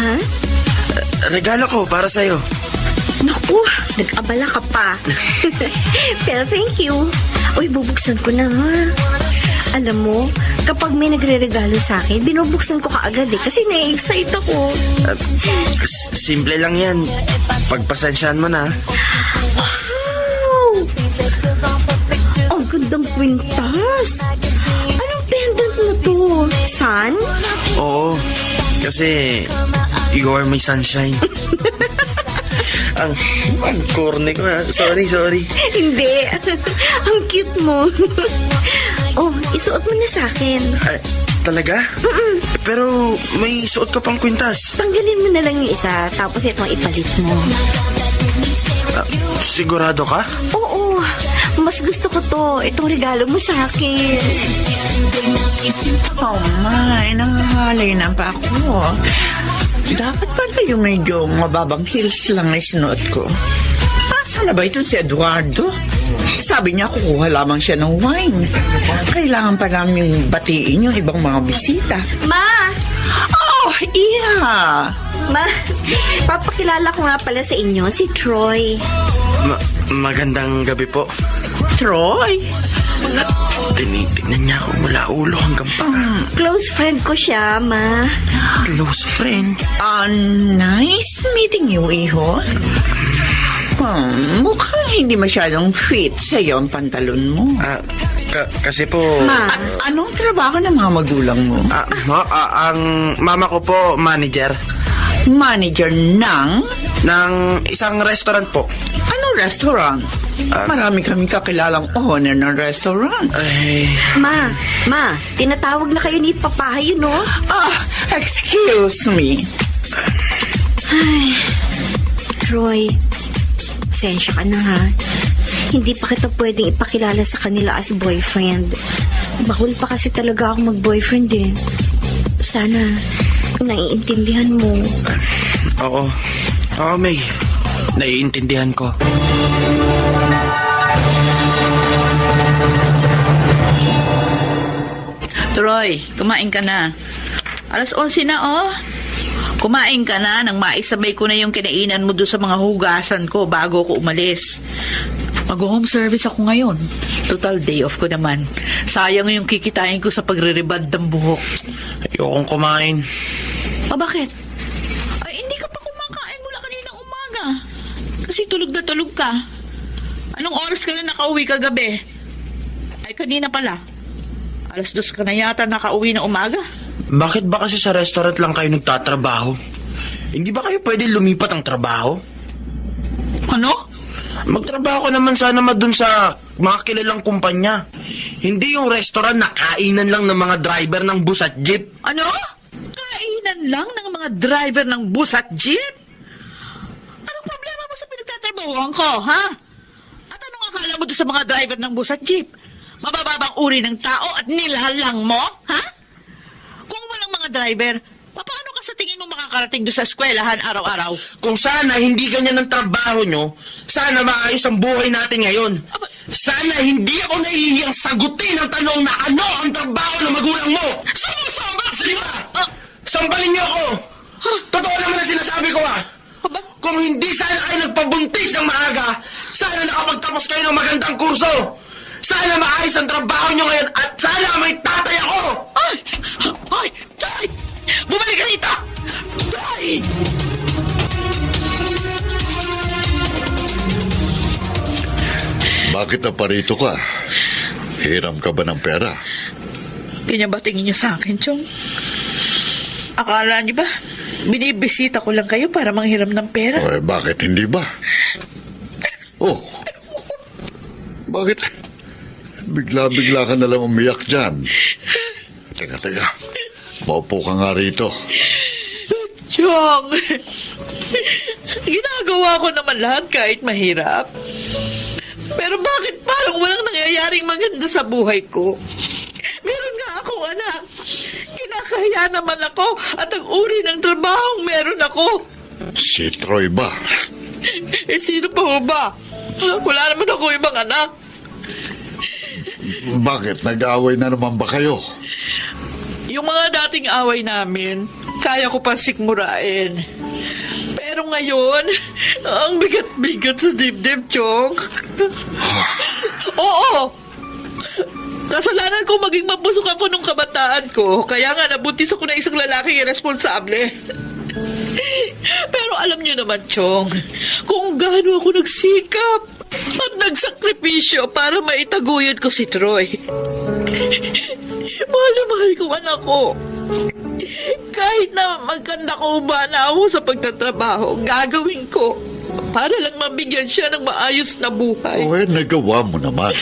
Ha? Regalo ko para sa'yo. Naku, nag-abala ka pa. Pero thank you. Uy, bubuksan ko na ha. Alam mo, kapag may nagre-regalo sa akin, binubuksan ko kaagad eh. Kasi na-excite ako. Simple lang yan. Pagpasensyaan mo na. Wow! Ang gandang kwintas. Anong pendant mo to? Sun? Oo. Kasi You are my sunshine. ang corny ko ha. Sorry. Hindi. Ang cute mo. Oh, isuot mo na sa akin. Ay, talaga? Pero may suot ka pang kwintas. Tanggalin mo na lang yung isa, tapos itong ipalit mo. Sigurado ka? Oo, mas gusto ko to. Itong regalo mo sa akin. Oh my, nangangalay na pa ako. Dapat pala yung medyo mababang heels lang na sinuot ko. Asa na ba ito si Eduardo? Sabi niya kukuha lamang siya ng wine. Kailangan pa namin batiin yung ibang mga bisita. Ma! Oh, iya! Ma, papakilala ko nga pala sa inyo si Troy. Magandang gabi po. Troy? Tinitingnan niya ako mula ulo hanggang paa. Close friend ko siya, Ma. Close friend? Nice meeting you, Iho. Mukhang hindi masyadong fit sa'yo ang pantalon mo. Kasi po... Ma. Anong trabaho ng mga magulang mo? Ang mama ko po, manager. Manager ng? Ng isang restaurant po. Anong restaurant? Marami kami kakilalang owner ng restaurant. Ma, tinatawag na kayo ni Papahay, no? Excuse me. Ay, Troy, pasensya ka na ha. Hindi pa kita pwedeng ipakilala sa kanila as boyfriend. Bawal pa kasi talaga ako mag-boyfriend eh. Sana, naiintindihan mo. Oo, May. Naiintindihan ko. Troy, kumain ka na. 11:00 na, oh. Kumain ka na nang maisabay ko na yung kinainan mo doon sa mga hugasan ko bago ko umalis. Mag-home service ako ngayon. Total day off ko naman. Sayang yung kikitain ko sa pagre-reband ng buhok. Ayokong kumain. Bakit? Ay, hindi ka pa kumakain mula kaninang umaga. Kasi tulog na tulog ka. Anong oras ka na nakauwi kagabi? Ay, kanina pala. 2:00 ka na yata nakauwi ng umaga. Bakit ba kasi sa restaurant lang kayo nagtatrabaho? Hindi ba kayo pwede lumipat ang trabaho? Ano? Magtrabaho ka naman sana dun sa mga kilalang kumpanya. Hindi yung restaurant na kainan lang ng mga driver ng bus at jeep. Ano? Kainan lang ng mga driver ng bus at jeep? Anong problema mo sa pinagtatrabahoan ko, ha? At anong akala mo doon sa mga driver ng bus at jeep? Mabababang uri ng tao at nilalang mo, ha? Kung walang mga driver, paano ka sa tingin mo makakarating doon sa eskwelahan araw-araw? Kung sana hindi ganyan ang trabaho nyo, sana maayos ang buhay natin ngayon. Sana hindi ako nahihiyang sagutin ang tanong na ano ang trabaho ng magulang mo. Sumusobak sa diba? Sambalin niyo ako. Totoo naman ang sinasabi ko Kung hindi sana kayo nagpabuntis ng maaga, sana nakapagtapos kayo ng magandang kurso. Sana maayos ang trabaho nyo ngayon at sana may tatay ako! Ay! Tay! Bumalik ka dito! Tay! Bakit na parito ka? Hiram ka ba ng pera? Ganyan ba tingin niyo sa akin, Chong? Akala niyo ba, binibisita ko lang kayo para manghiram ng pera? Bakit hindi ba? Oh, bakit? Bigla-bigla ka nalang umiyak dyan. Teka. Maupo ka nga rito. Chong, ginagawa ko naman lahat kahit mahirap. Pero bakit parang walang nangyayaring maganda sa buhay ko? Meron nga akong anak. Kinakahiya naman ako at ang uri ng trabahong meron ako. Si Troy ba? Sino pa ba? Wala naman ako ibang anak. Bakit? Nag-aaway na naman ba kayo? Yung mga dating away namin, kaya ko pa sikmurain. Pero ngayon, ang bigat-bigat sa dibdib, Chong. Oo! Kasalanan ko maging mabusok ako nung kabataan ko, kaya nga nabuntis ako ng isang lalaking irresponsable. Pero alam niyo naman, Chong, kung gaano ako nagsikap at nagsakripisyo para maitaguyod ko si Troy. Mahal na mahal kong anak ko. Kahit na magkanda ko ba na ako sa pagtatrabaho, gagawin ko para lang mabigyan siya ng maayos na buhay. Nagawa mo naman.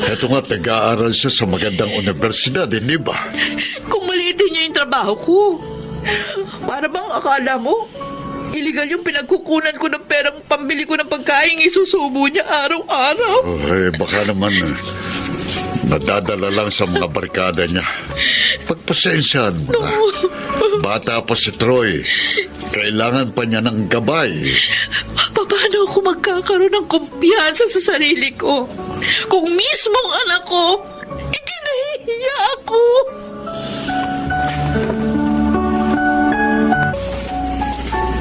Ito nga, nag-aaral siya sa magandang universidad, hindi ba? Kung maliitin niya yung trabaho ko, para bang akala mo, iligal yung pinagkukunan ko ng perang pambili ko ng pagkain isusubo niya araw-araw? Baka naman nadadala lang sa mga barkada niya. Pagpasensyahan mo na. Bata pa si Troy. Kailangan pa niya ng gabay. Paano ako magkakaroon ng kumpiyansa sa sarili ko? Kung mismong anak ko, ikinahihiya ako.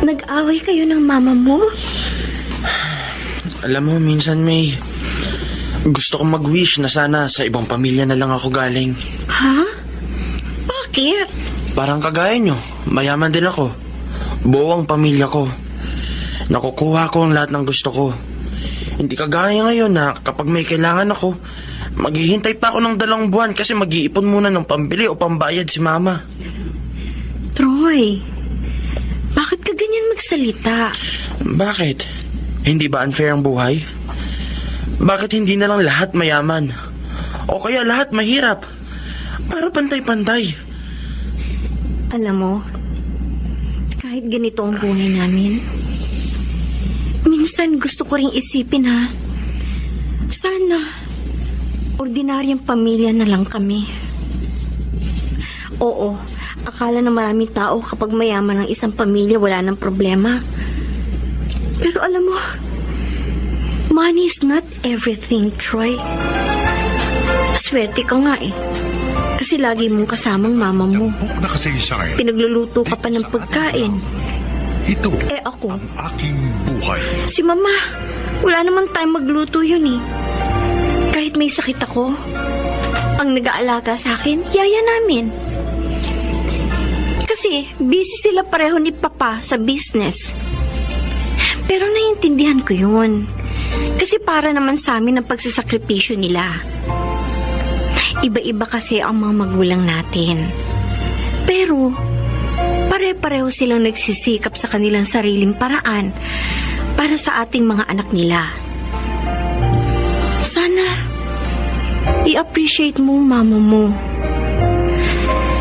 Nag-away kayo ng mama mo? Alam mo, minsan may gusto kong mag-wish na sana sa ibang pamilya na lang ako galing. Ha? Bakit? Parang kagaya nyo, mayaman din ako. Buo ang pamilya ko. Nakukuha ko ang lahat ng gusto ko. Hindi kagaya ngayon na kapag may kailangan ako, maghihintay pa ako ng 2 buwan kasi mag-iipon muna ng pambili o pambayad si mama. Troy, bakit ka ganyan magsalita? Bakit? Hindi ba unfair ang buhay? Bakit hindi na lang lahat mayaman? O kaya lahat mahirap? Para pantay-pantay. Alam mo, kahit ganito ang buhay namin, minsan gusto ko ring isipin ha, sana ordinaryang pamilya na lang kami. Oo, akala ng maraming tao kapag mayaman ang isang pamilya wala nang problema. Pero alam mo, money is not everything, Troy. Swerte ka nga eh. Kasi lagi mong kasamang mama mo. Book na kasaysayan. Pinagluluto ka pa ng pagkain. Ito Eh ako, aking buhay. si mama, wala naman tayong magluto yun eh. Kahit may sakit ako, ang nag-aalaga sa akin, yaya namin. Kasi busy sila pareho ni Papa sa business. Pero naiintindihan ko yun. Kasi para naman sa amin ang pagsasakripisyo nila. Iba-iba kasi ang mga magulang natin. Pero pare-pareho silang nagsisikap sa kanilang sariling paraan para sa ating mga anak nila. Sana i-appreciate mo mama mo.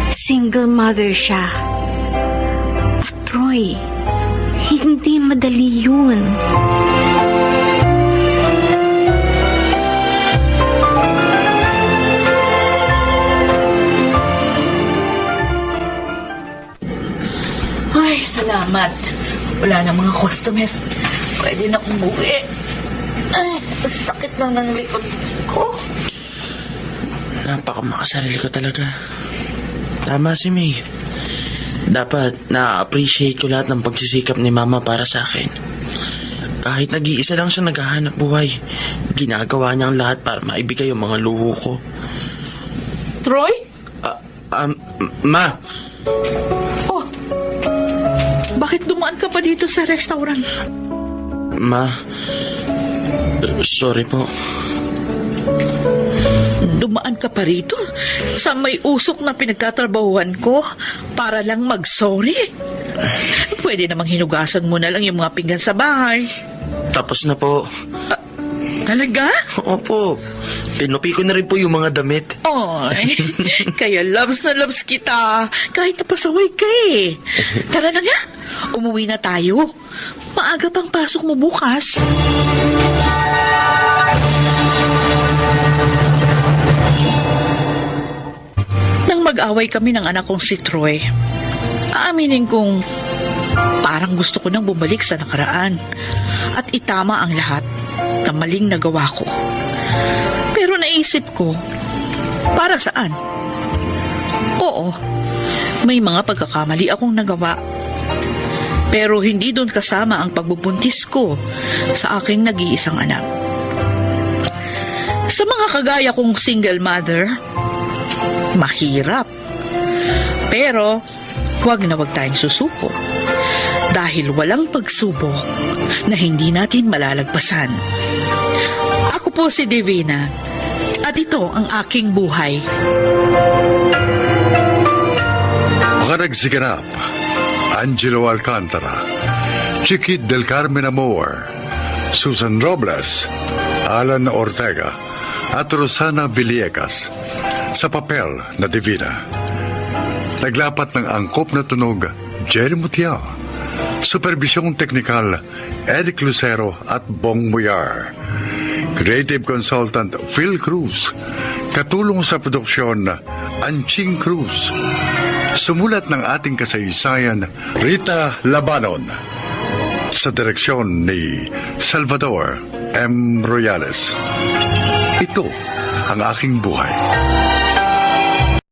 Single mother siya. At Troy, hindi madali yun. Ay, salamat. Wala na mga customer. Pwede na umuwi. Ay, sakit lang ng likod ko. Napakamakasarili ko talaga. Tama si May. Dapat na-appreciate ko lahat ng pagsisikap ni Mama para sa akin. Kahit nag-iisa lang siya naghahanap buhay, ginagawa niya ang lahat para maibigay yung mga luho ko. Troy? Ma! Oh, bakit dumaan ka pa dito sa restaurant? Ma, sorry po. Dumaan ka pa rito sa may usok na pinagtatrabahuan ko para lang mag-sorry? Pwede namang hinugasan mo na lang yung mga pinggan sa bahay. Tapos na po. Talaga? Opo. Tinupi ko na rin po yung mga damit. Ay, kaya loves na loves kita. Kahit napasaway ka eh. Tara na nga, umuwi na tayo. Maaga pang pasok mo bukas. Nang mag-away kami ng anak kong si Troy, aaminin kong parang gusto ko nang bumalik sa nakaraan at itama ang lahat na maling nagawa ko. Pero naisip ko, para saan? Oo, may mga pagkakamali akong nagawa. Pero hindi doon kasama ang pagbubuntis ko sa aking nag-iisang anak. Sa mga kagaya kong single mother, mahirap. Pero huwag na huwag tayong susuko. Dahil walang pagsubok na hindi natin malalagpasan. Ako po si Divina at ito ang aking buhay. Mga nagsiganap, Angelo Alcantara, Chiquit del Carmen Amor, Susan Robles, Alan Ortega, at Rosana Villegas sa papel na Divina. Naglapat ng angkop na tunog, Jerry Mutiao. Supervisyong teknikal, Eric Lucero at Bong Muyar. Creative Consultant, Phil Cruz. Katulong sa produksyon, Anching Cruz. Sumulat ng ating kasaysayan, Rita Labanon. Sa direksyon ni Salvador M. Royales. Ito ang aking buhay.